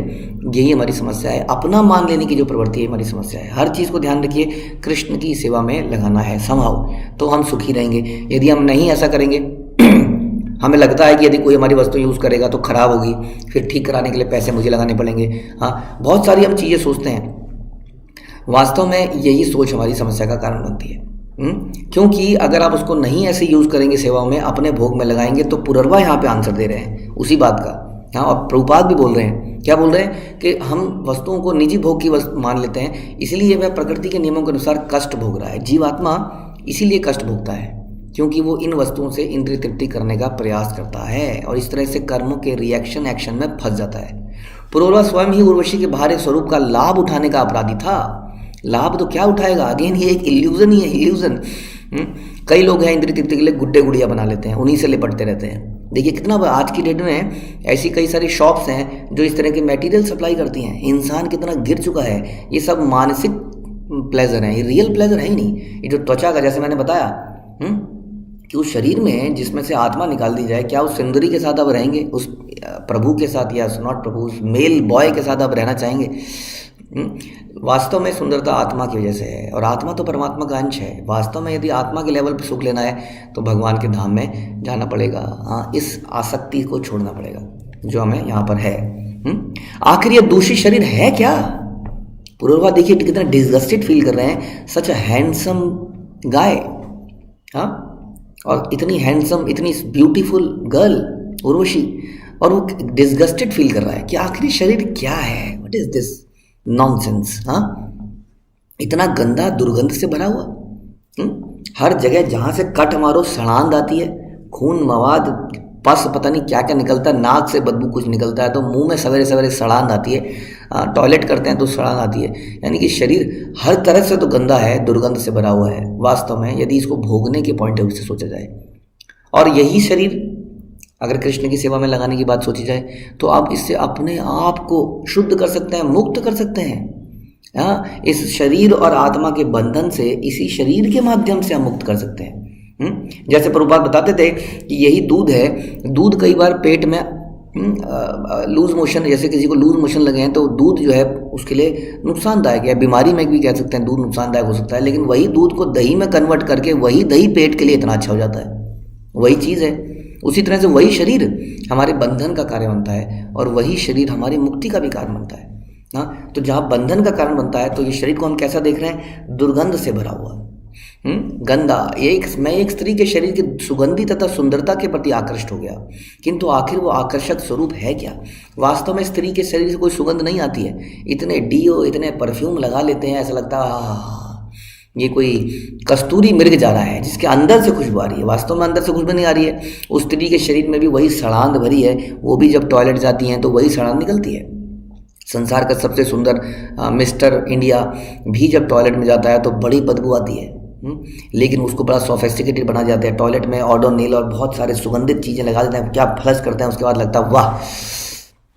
यही हमारी समस्या है। अपना मान लेने की जो प्रवृत्ति है हमारी समस्या है। हर चीज़ को ध्यान रखिए, कृष्ण की सेवा में लगाना है संभव, तो हम सुखी रहेंगे। यदि हम नहीं ऐसा करेंगे, हमें लगता है कि यदि कोई हमारी वस्तु यूज़ करेगा तो ख़राब होगी, फिर ठीक कराने के लिए पैसे मुझे लगाने पड़ेंगे। हाँ, बहुत सारी हम चीज़ें सोचते हैं। वास्तव में यही सोच हमारी समस्या का कारण बनती है। क्योंकि अगर आप उसको नहीं ऐसे यूज़ करेंगे, सेवाओं में अपने भोग में लगाएंगे, तो पुरुरवा यहाँ पे आंसर दे रहे हैं उसी बात का। हाँ, और प्रभुपाद भी बोल रहे हैं, क्या बोल रहे हैं कि हम वस्तुओं को निजी भोग की वस्तु मान लेते हैं, इसीलिए वह प्रकृति के नियमों के अनुसार कष्ट भोग रहा है। जीवात्मा इसीलिए कष्ट भोगता है क्योंकि वो इन वस्तुओं से इंद्रिय तृप्ति करने का प्रयास करता है और इस तरह से कर्मों के रिएक्शन एक्शन में फंस जाता है। पुरुरवा स्वयं ही उर्वशी के बाहरी स्वरूप का लाभ उठाने का अपराधी था। लाभ तो क्या उठाएगा, अगेन ये एक इल्यूजन ही है, इल्यूजन। कई लोग हैं इंद्रिय तृप्ति के लिए गुड्डे गुड़िया बना लेते हैं, उन्हीं से लिपटते रहते हैं। देखिए कितना आज की डेट में ऐसी कई सारी शॉप्स हैं जो इस तरह के मटेरियल सप्लाई करती हैं। इंसान कितना गिर चुका है। ये सब मानसिक प्लेजर है, ये रियल प्लेजर है ही नहीं। ये जो त्वचा का, जैसे मैंने बताया कि उस शरीर में जिसमें से आत्मा निकाल दी जाए, क्या उस सुंदरी के साथ आप रहेंगे, उस प्रभु के साथ, या नॉट प्रभु, उस मेल बॉय के साथ आप रहना चाहेंगे। वास्तव में सुंदरता आत्मा की वजह से है और आत्मा तो परमात्मा का अंश है। वास्तव में यदि आत्मा के लेवल पर सुख लेना है तो भगवान के धाम में जाना पड़ेगा। हाँ, इस आसक्ति को छोड़ना पड़ेगा जो हमें यहाँ पर है। आखिर ये दूषित शरीर है क्या। पुरुरवा देखिए कितना डिसगस्टेड फील कर रहे हैं। सच अ हैंडसम गाय, हाँ, और इतनी हैंडसम, इतनी ब्यूटीफुल गर्ल उर्वशी, और वो डिसगस्टेड फील कर रहा है कि आखिर शरीर क्या है, व्हाट इज दिस नॉनसेंस। हाँ, इतना गंदा दुर्गंध से भरा हुआ। हर जगह जहाँ से कट मारो सड़ांध आती है, खून मवाद पस पता नहीं क्या क्या निकलता है, नाक से बदबू कुछ निकलता है, तो मुंह में सवेरे सवेरे सड़ान आती है, टॉयलेट करते हैं तो सड़ान आती है। यानी कि शरीर हर तरह से तो गंदा है, दुर्गंध से भरा हुआ है वास्तव में, यदि इसको भोगने के पॉइंट ऑफ व्यू से सोचा जाए। और यही शरीर अगर कृष्ण की सेवा में लगाने की बात सोची जाए तो आप इससे अपने आप को शुद्ध कर सकते हैं, मुक्त कर सकते हैं। इस शरीर और आत्मा के बंधन से इसी शरीर के माध्यम से हम मुक्त कर सकते हैं। जैसे प्रभुपाद बताते थे कि यही दूध है, दूध कई बार पेट में लूज मोशन, जैसे किसी को लूज मोशन लगे हैं तो दूध जो है उसके लिए नुकसानदायक है, बीमारी में भी कह सकते हैं दूध नुकसानदायक हो सकता है, लेकिन वही दूध को दही में कन्वर्ट करके वही दही पेट के लिए इतना अच्छा हो जाता है। वही चीज़ है। उसी तरह से वही शरीर हमारे बंधन का कारण बनता है और वही शरीर हमारी मुक्ति का भी कारण बनता है। तो जहाँ बंधन का कारण बनता है तो ये शरीर को हम कैसा देख रहे हैं? दुर्गंध से भरा हुआ, गंदा। मैं एक स्त्री के शरीर की सुगंधी तथा सुंदरता के प्रति आकृष्ट हो गया, किंतु आखिर वो आकर्षक स्वरूप है क्या? वास्तव में स्त्री के शरीर से कोई सुगंध नहीं आती है। इतने डीओ, इतने परफ्यूम लगा लेते हैं, ऐसा लगता है ये कोई कस्तूरी मृग जा रहा है जिसके अंदर से खुशबू आ रही है। वास्तव में अंदर से खुशबू नहीं आ रही है। उस स्त्री के शरीर में भी वही सड़ांध भरी है, वो भी जब टॉयलेट जाती हैं तो वही सड़ांध निकलती है। संसार का सबसे सुंदर मिस्टर इंडिया भी जब टॉयलेट में जाता है तो बड़ी बदबू आती है, लेकिन उसको बड़ा सोफिस्टिकेटेड बना जाते हैं। टॉयलेट में ओडोनिल और बहुत सारे सुगंधित चीज़ें लगा देते हैं, क्या फ्लश करते हैं, उसके बाद लगता है वाह,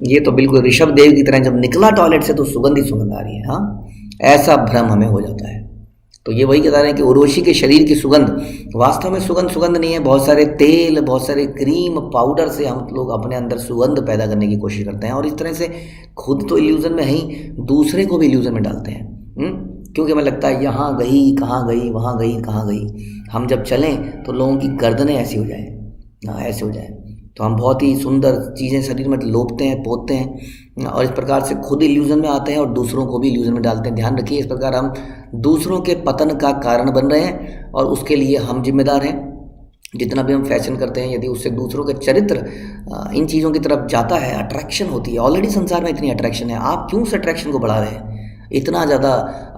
ये तो बिल्कुल ऋषभ देव की तरह जब निकला टॉयलेट से तो सुगंध ही सुगंध आ रही है। ऐसा भ्रम हमें हो जाता है। तो ये वही बता रहे हैं कि उर्वशी के शरीर की सुगंध वास्तव में सुगंध नहीं है। बहुत सारे तेल, बहुत सारे क्रीम, पाउडर से हम लोग अपने अंदर सुगंध पैदा करने की कोशिश करते हैं और इस तरह से खुद तो इल्यूजन में ही दूसरे को भी इल्यूजन में डालते हैं। क्योंकि हमें लगता है यहाँ गई, कहाँ गई, वहाँ गई, कहाँ गई। हम जब चलें तो लोगों की गर्दनें ऐसी हो जाए, ऐसे हो जाए, तो हम बहुत ही सुंदर चीज़ें शरीर में लोपते हैं, पोतते हैं और इस प्रकार से खुद इल्यूजन में आते हैं और दूसरों को भी इल्यूजन में डालते हैं। ध्यान रखिए, इस प्रकार हम दूसरों के पतन का कारण बन रहे हैं और उसके लिए हम जिम्मेदार हैं। जितना भी हम फैशन करते हैं, यदि उससे दूसरों के चरित्र इन चीज़ों की तरफ जाता है, अट्रैक्शन होती है। ऑलरेडी संसार में इतनी अट्रैक्शन है, आप क्यों उस अट्रैक्शन को बढ़ा रहे हैं? इतना ज़्यादा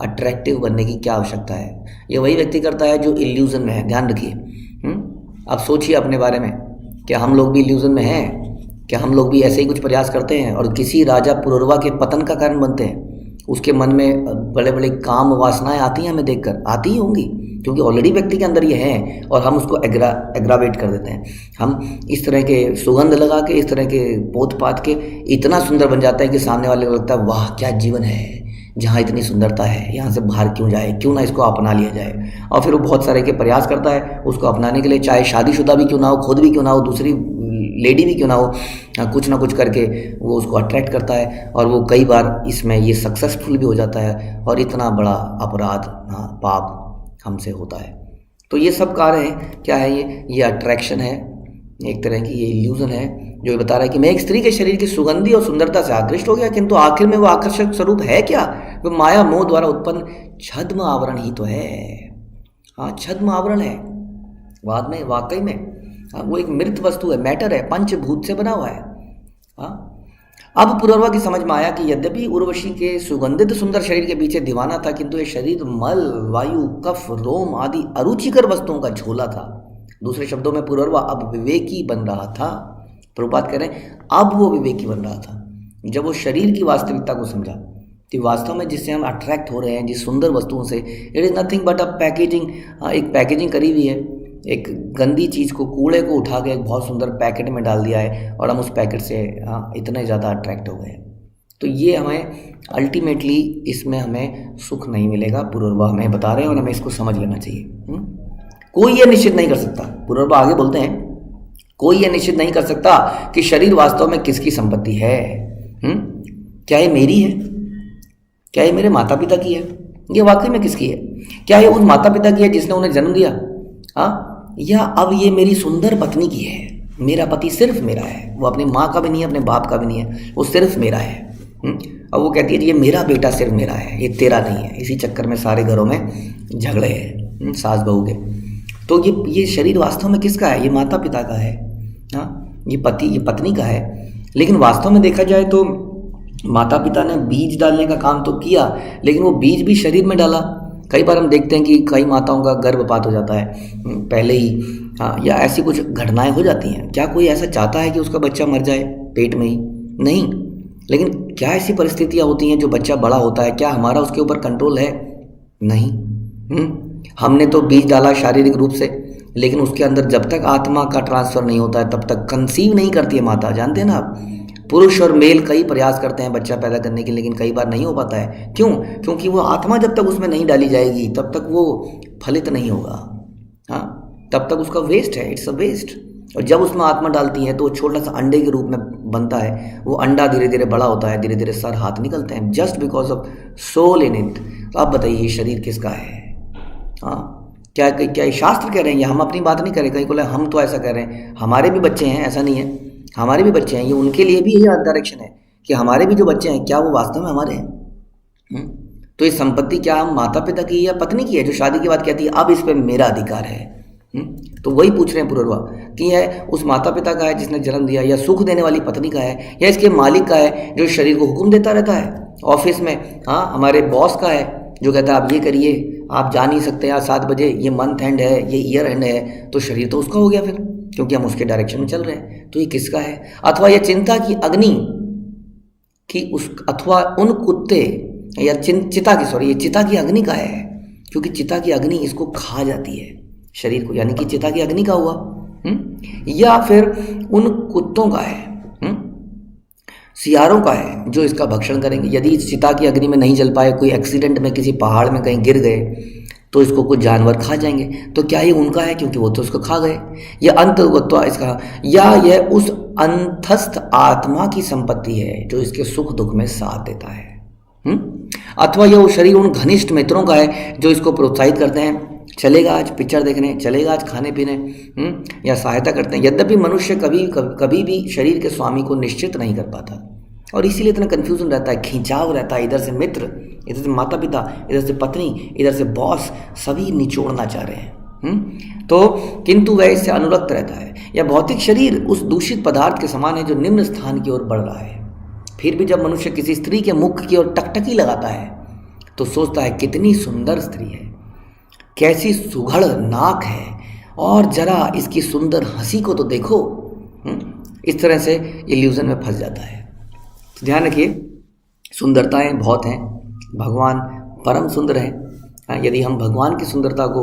अट्रैक्टिव बनने की क्या आवश्यकता है? ये वही व्यक्ति करता है जो इल्यूजन में है। ध्यान रखिए। अब सोचिए अपने बारे में, क्या हम लोग भी इल्यूजन में हैं? क्या हम लोग भी ऐसे ही कुछ प्रयास करते हैं और किसी राजा पुरुरवा के पतन का कारण बनते हैं? उसके मन में बड़े बड़े काम वासनाएं आती हैं, हमें देखकर आती ही होंगी, क्योंकि ऑलरेडी व्यक्ति के अंदर ये है और हम उसको एग्रावेट कर देते हैं। हम इस तरह के सुगंध लगा के, इस तरह के पोत पात के इतना सुंदर बन जाता है कि सामने वाले को लगता है वाह क्या जीवन है, जहाँ इतनी सुंदरता है, यहाँ से बाहर क्यों जाए, क्यों ना इसको अपना लिया जाए। और फिर वो बहुत सारे के प्रयास करता है उसको अपनाने के लिए, चाहे शादीशुदा भी क्यों ना हो, खुद भी क्यों ना हो, दूसरी लेडी भी क्यों ना हो, कुछ ना कुछ करके वो उसको अट्रैक्ट करता है और वो कई बार इसमें ये सक्सेसफुल भी हो जाता है और इतना बड़ा अपराध, पाप हमसे होता है। तो ये सब कार्य हैं, क्या है ये अट्रैक्शन है, एक तरह की ये इल्यूजन है जो ये बता रहा है कि मैं एक स्त्री के शरीर की सुगंधी और सुंदरता से आकृष्ट हो गया, किंतु आखिर में वो आकर्षक स्वरूप है क्या? वो माया मोह द्वारा उत्पन्न छद्म आवरण ही तो है। छद्म आवरण है बाद में, वाकई में वो एक मृत वस्तु है, मैटर है, पंचभूत से बना हुआ है। अब पुरुरवा की समझ में आया कि यद्यपि उर्वशी के सुगंधित सुंदर शरीर के पीछे दीवाना था, किंतु ये शरीर मल, वायु, कफ, रोम आदि अरुचिकर वस्तुओं का झोला था। दूसरे शब्दों में पुरुरवा अब विवेकी बन रहा था। प्रभुपाद कह रहे हैं अब वो विवेकी बन रहा था जब वो शरीर की वास्तविकता को समझा कि वास्तव में जिससे हम अट्रैक्ट हो रहे हैं, जिस सुंदर वस्तुओं से, it is nothing but a packaging. एक पैकेजिंग करी हुई है, एक गंदी चीज़ को, कूड़े को उठा के एक बहुत सुंदर पैकेट में डाल दिया है और हम उस पैकेट से इतने ज़्यादा अट्रैक्ट हो गए। तो ये हमें अल्टीमेटली इसमें हमें सुख नहीं मिलेगा, पुरुरवा हमें बता रहे हैं और हमें इसको समझ लेना चाहिए। कोई ये निश्चित नहीं कर सकता, पुरुरवा आगे बोलते हैं, कोई ये निश्चित नहीं कर सकता कि शरीर वास्तव में किसकी संपत्ति है। क्या ये मेरी है? क्या ये मेरे माता पिता की है? ये वाकई में किसकी है? क्या ये उस माता पिता की है जिसने उन्हें जन्म दिया? या अब ये मेरी सुंदर पत्नी की है? मेरा पति सिर्फ मेरा है, वो अपनी माँ का भी नहीं है, अपने बाप का भी नहीं है, वो सिर्फ मेरा है। अब वो कहती है ये मेरा बेटा सिर्फ मेरा है, ये तेरा नहीं है। इसी चक्कर में सारे घरों में झगड़े हैं सास बहू के। तो ये शरीर वास्तव में किसका है? ये माता पिता का है, ये पति, ये पत्नी का है। लेकिन वास्तव में देखा जाए तो माता पिता ने बीज डालने का काम तो किया, लेकिन वो बीज भी शरीर में डाला कई बार हम देखते हैं कि कई माताओं का गर्भपात हो जाता है पहले ही, या ऐसी कुछ घटनाएं हो जाती हैं। क्या कोई ऐसा चाहता है कि उसका बच्चा मर जाए पेट में ही? नहीं। लेकिन क्या ऐसी परिस्थितियां होती हैं जो बच्चा बड़ा होता है, क्या हमारा उसके ऊपर कंट्रोल है? नहीं। हमने तो बीज डाला शारीरिक रूप से, लेकिन उसके अंदर जब तक आत्मा का ट्रांसफर नहीं होता है तब तक कंसीव नहीं करती है माता। जानते हैं ना आप, पुरुष और मेल कई प्रयास करते हैं बच्चा पैदा करने के, लेकिन कई बार नहीं हो पाता है। क्यों? क्योंकि वो आत्मा जब तक उसमें नहीं डाली जाएगी तब तक वो फलित नहीं होगा। हाँ, तब तक उसका वेस्ट है, इट्स अ वेस्ट। और जब उसमें आत्मा डालती है तो वो छोटा सा अंडे के रूप में बनता है। वो अंडा धीरे धीरे बड़ा होता है, धीरे धीरे सर हाथ निकलते हैं, just because of soul in it. तो आप बताइए ये शरीर किसका है? हाँ, क्या क्या ये शास्त्र कह रहे हैं? या हम अपनी बात नहीं कर रहे? कहीं को हम तो ऐसा कह रहे हैं, हमारे भी बच्चे हैं, ऐसा नहीं है, हमारे भी बच्चे हैं। ये उनके लिए भी यही डायरेक्शन है कि हमारे भी जो बच्चे हैं क्या वो वास्तव में हमारे हैं? तो ये संपत्ति क्या हम माता पिता की या पत्नी की है, जो शादी के बाद कहती है अब इस पे मेरा अधिकार है? तो वही पूछ रहे हैं पुनर्वा कि है उस माता पिता का है जिसने जन्म दिया, या सुख देने वाली पत्नी का है, या इसके मालिक का है जो शरीर को हुक्म देता रहता है ऑफिस में? हाँ, हमारे बॉस का है जो कहता है आप ये करिए, आप जा नहीं सकते यार 7 बजे, ये मंथ एंड है, ये ईयर एंड है। तो शरीर तो उसका हो गया फिर, क्योंकि हम उसके डायरेक्शन में चल रहे हैं। तो ये किसका है? अथवा ये चिंता की अग्नि कि उस, अथवा उन कुत्ते या चिता की, सॉरी, ये चिता की अग्नि का है, क्योंकि चिता की अग्नि इसको खा जाती है शरीर को, यानी कि चिता की अग्नि का हुआ। या फिर उन कुत्तों का है, सियारों का है जो इसका भक्षण करेंगे। यदि इस चिता की अग्नि में नहीं जल पाए, कोई एक्सीडेंट में किसी पहाड़ में कहीं गिर गए, तो इसको कुछ जानवर खा जाएंगे। तो क्या ये उनका है? क्योंकि वो तो उसको खा गए। यह अंतर्गत्वा इसका, या यह उस अंतस्थ आत्मा की संपत्ति है जो इसके सुख दुख में साथ देता है। अथवा यह उस शरीर उन घनिष्ठ मित्रों का है जो इसको प्रोत्साहित करते हैं, चलेगा आज पिक्चर देखने, चलेगा आज खाने पीने, या सहायता करते हैं। यद्यपि मनुष्य कभी भी शरीर के स्वामी को निश्चित नहीं कर पाता, और इसीलिए इतना कन्फ्यूजन रहता है, खिंचाव रहता है। इधर से मित्र, इधर से माता पिता, इधर से पत्नी, इधर से बॉस, सभी निचोड़ना चाह रहे हैं। तो किंतु वह इससे अनुरक्त रहता है। यह भौतिक शरीर उस दूषित पदार्थ के समान है जो निम्न स्थान की ओर बढ़ रहा है। फिर भी जब मनुष्य किसी स्त्री के मुख की ओर टकटकी लगाता है तो सोचता है कितनी सुंदर स्त्री है, कैसी सुघड़ नाक है, और जरा इसकी सुंदर हंसी को तो देखो। इस तरह से इल्यूजन में फंस जाता है। तो ध्यान रखिए, सुंदरताएं बहुत हैं, भगवान परम सुंदर हैं। यदि हम भगवान की सुंदरता को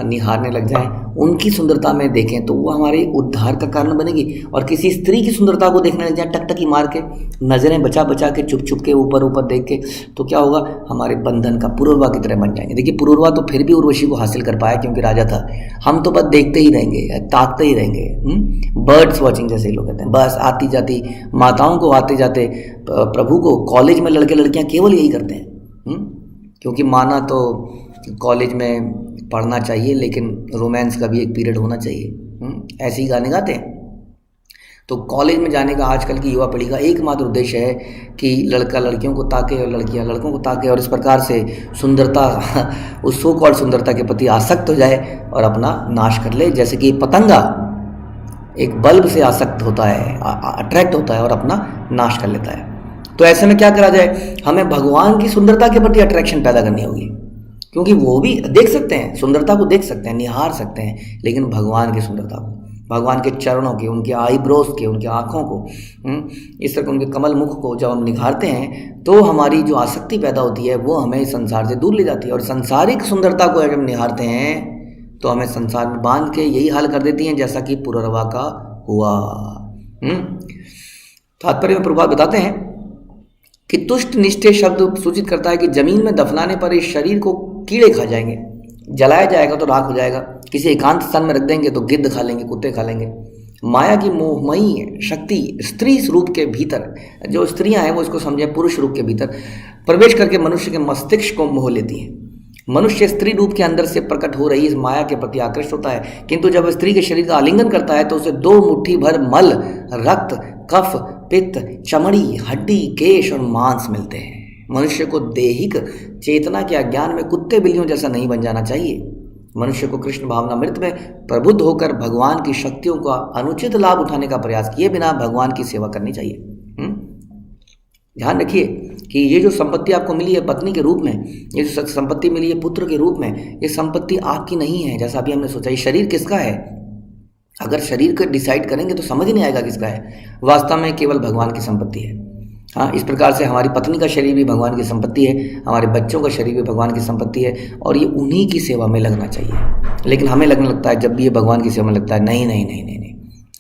निहारने लग जाएं, उनकी सुंदरता में देखें, तो वो हमारे उद्धार का कारण बनेगी। और किसी स्त्री की सुंदरता को देखने लग जाए टकटकी मार के, नज़रें बचा बचा के, चुप चुप के, ऊपर ऊपर देख के, तो क्या होगा? हमारे बंधन का पुरुरवा की तरह बन जाएंगे। देखिए, पुरुरवा तो फिर भी उर्वशी को हासिल कर पाया क्योंकि राजा था। हम तो बस देखते ही रहेंगे, ताकते ही रहेंगे, बर्ड्स वॉचिंग जैसे लोग कहते हैं। बस आती जाती माताओं को, आते जाते प्रभु को। कॉलेज में लड़के लड़कियाँ केवल यही करते हैं, क्योंकि माना तो कॉलेज में पढ़ना चाहिए, लेकिन रोमांस का भी एक पीरियड होना चाहिए। ऐसे ही गाने गाते हैं। तो कॉलेज में जाने का आजकल की युवा पीढ़ी का एकमात्र उद्देश्य है कि लड़का लड़कियों को ताके और लड़कियां लड़कों को ताके, और इस प्रकार से सुंदरता, उस सो कॉल्ड सुंदरता के प्रति आसक्त हो जाए और अपना नाश कर ले। जैसे कि पतंगा एक बल्ब से आसक्त होता है, अट्रैक्ट होता है और अपना नाश कर लेता है। तो ऐसे में क्या करा जाए? हमें भगवान की सुंदरता के प्रति अट्रैक्शन पैदा करनी होगी, क्योंकि वो भी देख सकते हैं, सुंदरता को देख सकते हैं, निहार सकते हैं, लेकिन भगवान की सुंदरता को, भगवान के चरणों की, उनके आईब्रोज के, उनकी आँखों को, इस तरह उनके कमल मुख को जब हम निहारते हैं तो हमारी जो आसक्ति पैदा होती है वो हमें संसार से दूर ले जाती है। और सांसारिक सुंदरता को जब हम निहारते हैं तो हमें संसार में बांध के यही हाल कर देती हैं जैसा कि पुनर्वा का हुआ। तात्पर्य में प्रभुपाद बताते हैं कि तुष्ट निष्ठे शब्द सूचित करता है कि जमीन में दफनाने पर इस शरीर को कीड़े खा जाएंगे, जलाया जाएगा तो राख हो जाएगा, किसी एकांत स्थान में रख देंगे तो गिद्ध खा लेंगे, कुत्ते खा लेंगे। माया की मोहमयी शक्ति स्त्री रूप के भीतर, जो स्त्रियां हैं वो इसको समझे पुरुष रूप के भीतर प्रवेश करके मनुष्य के मस्तिष्क को मोह लेती हैं। मनुष्य स्त्री रूप के अंदर से प्रकट हो रही इस माया के प्रति आकृष्ट होता है, किंतु जब स्त्री के शरीर का आलिंगन करता है तो उसे 2 मुट्ठी भर मल, रक्त, कफ, पित्त, चमड़ी, हड्डी, केश और मांस मिलते हैं। मनुष्य को दैहिक चेतना के अज्ञान में कुत्ते बिल्लियों जैसा नहीं बन जाना चाहिए। मनुष्य को कृष्ण भावनामृत में प्रबुद्ध होकर भगवान की शक्तियों का अनुचित लाभ उठाने का प्रयास किए बिना भगवान की सेवा करनी चाहिए। ध्यान रखिए कि ये जो संपत्ति आपको मिली है पत्नी के रूप में, ये जो संपत्ति मिली है पुत्र के रूप में, ये संपत्ति आपकी नहीं है जैसा अभी हमने सोचा। ये शरीर किसका है? अगर शरीर को डिसाइड करेंगे तो समझ नहीं आएगा किसका है। वास्तव में केवल भगवान की संपत्ति है। हाँ, इस प्रकार से हमारी पत्नी का शरीर भी भगवान की संपत्ति है, हमारे बच्चों का शरीर भी भगवान की संपत्ति है, और ये उन्हीं की सेवा में लगना चाहिए। लेकिन हमें लगने लगता है जब भी ये भगवान की सेवा में लगता है, नहीं नहीं नहीं नहीं नहीं,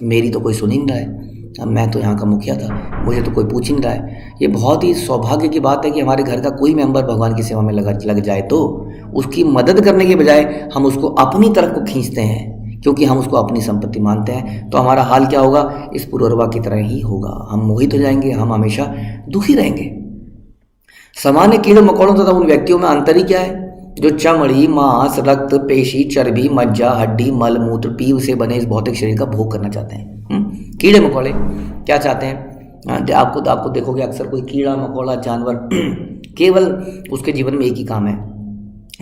मेरी तो कोई सुन ही नहीं रहा है, अब मैं तो यहाँ का मुखिया था, मुझे तो कोई पूछ ही नहीं रहा है। ये बहुत ही सौभाग्य की बात है कि हमारे घर का कोई मेंबर भगवान की सेवा में लग जाए तो उसकी मदद करने के बजाय हम उसको अपनी तरफ को खींचते हैं, क्योंकि हम उसको अपनी संपत्ति मानते हैं। तो हमारा हाल क्या होगा? इस पुरवरवा की तरह ही होगा। हम मोहित हो जाएंगे, हम हमेशा दुखी रहेंगे। सामान्य कीड़े मकोड़ों तथा उन व्यक्तियों में अंतर ही क्या है जो चमड़ी, मांस, रक्त, पेशी, चर्बी, मज्जा, हड्डी, मल, मूत्र, पीव से बने इस भौतिक शरीर का भोग करना चाहते हैं। कीड़े मकोड़े क्या चाहते हैं? आपको देखोगे अक्सर कोई कीड़ा मकोड़ा जानवर केवल उसके जीवन में एक ही काम है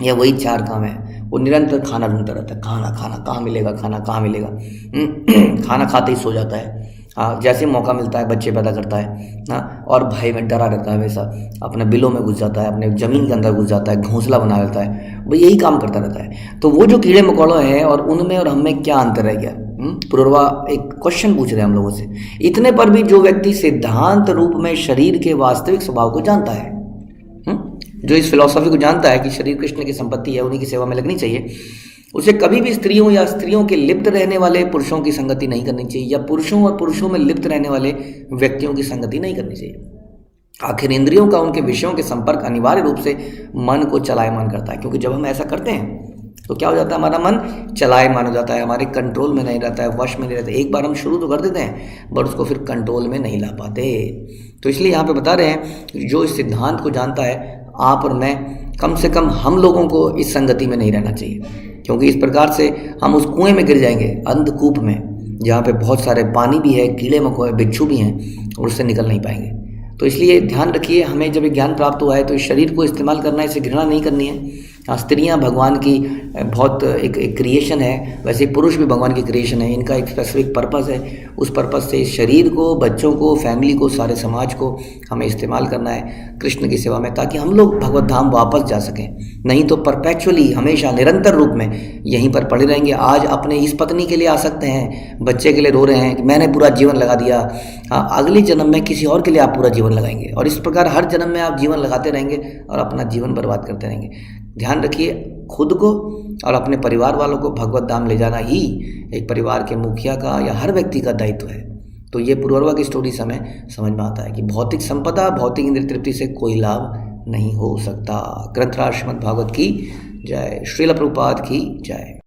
या वही 4 काम है, वो निरंतर खाना ढूंढता रहता है। खाना खाना कहाँ मिलेगा, खाना कहाँ मिलेगा। खाना खाते ही सो जाता है। हाँ, जैसे मौका मिलता है बच्चे पैदा करता है। हाँ, और भय में डरा रहता है, हमेशा अपने बिलों में घुस जाता है, अपने ज़मीन के अंदर घुस जाता है, घोंसला बना लेता है, वो यही काम करता रहता है। तो वो जो कीड़े मकोड़े हैं और उनमें और हमें क्या अंतर रह गया? पुरवा एक क्वेश्चन पूछ रहे हैं हम लोगों से। इतने पर भी जो व्यक्ति सिद्धांत रूप में शरीर के वास्तविक स्वभाव को जानता है, जो इस फिलॉसफी को जानता है कि शरीर कृष्ण की संपत्ति है, उन्हीं की सेवा में लगनी चाहिए, उसे कभी भी स्त्रियों या स्त्रियों के लिप्त रहने वाले पुरुषों की संगति नहीं करनी चाहिए, या पुरुषों और पुरुषों में लिप्त रहने वाले व्यक्तियों की संगति नहीं करनी चाहिए। आखिर इंद्रियों का उनके विषयों के संपर्क अनिवार्य रूप से मन को चलायमान करता है, क्योंकि जब हम ऐसा करते हैं तो क्या हो जाता है? हमारा मन चलायमान हो जाता है, हमारे कंट्रोल में नहीं रहता है, वश में नहीं रहता। एक बार हम शुरू तो कर देते हैं बट उसको फिर कंट्रोल में नहीं ला पाते। तो इसलिए यहाँ पे बता रहे हैं जो इस सिद्धांत को जानता है, आप और मैं, कम से कम हम लोगों को इस संगति में नहीं रहना चाहिए, क्योंकि इस प्रकार से हम उस कुएं में गिर जाएंगे, अंधकूप में, जहाँ पे बहुत सारे पानी भी है, कीड़े मकोड़े, बिच्छू भी हैं, और उससे निकल नहीं पाएंगे। तो इसलिए ध्यान रखिए, हमें जब ज्ञान प्राप्त हुआ है तो इस शरीर को इस्तेमाल करना है, इसे घृणा नहीं करनी है। स्त्रियां भगवान की बहुत एक क्रिएशन है, वैसे पुरुष भी भगवान की क्रिएशन है। इनका एक स्पेसिफिक पर्पस है, उस पर्पस से इस शरीर को, बच्चों को, फैमिली को, सारे समाज को हमें इस्तेमाल करना है कृष्ण की सेवा में, ताकि हम लोग भगवत धाम वापस जा सकें। नहीं तो परपेचुअली, हमेशा निरंतर रूप में यहीं पर पड़े रहेंगे। आज अपने इस पत्नी के लिए आ सकते हैं, बच्चे के लिए रो रहे हैं कि मैंने पूरा जीवन लगा दिया। अगले जन्म में किसी और के लिए आप पूरा जीवन लगाएंगे, और इस प्रकार हर जन्म में आप जीवन लगाते रहेंगे और अपना जीवन बर्बाद करते रहेंगे। ध्यान रखिए, खुद को और अपने परिवार वालों को भगवत धाम ले जाना ही एक परिवार के मुखिया का या हर व्यक्ति का दायित्व है। तो ये पुरवरवा की स्टोरी से हमें समझ में आता है कि भौतिक संपदा, भौतिक इंद्रिय तृप्ति से कोई लाभ नहीं हो सकता। ग्रंथराज श्रीमद् भागवत की जय। श्रील प्रभुपाद की जय।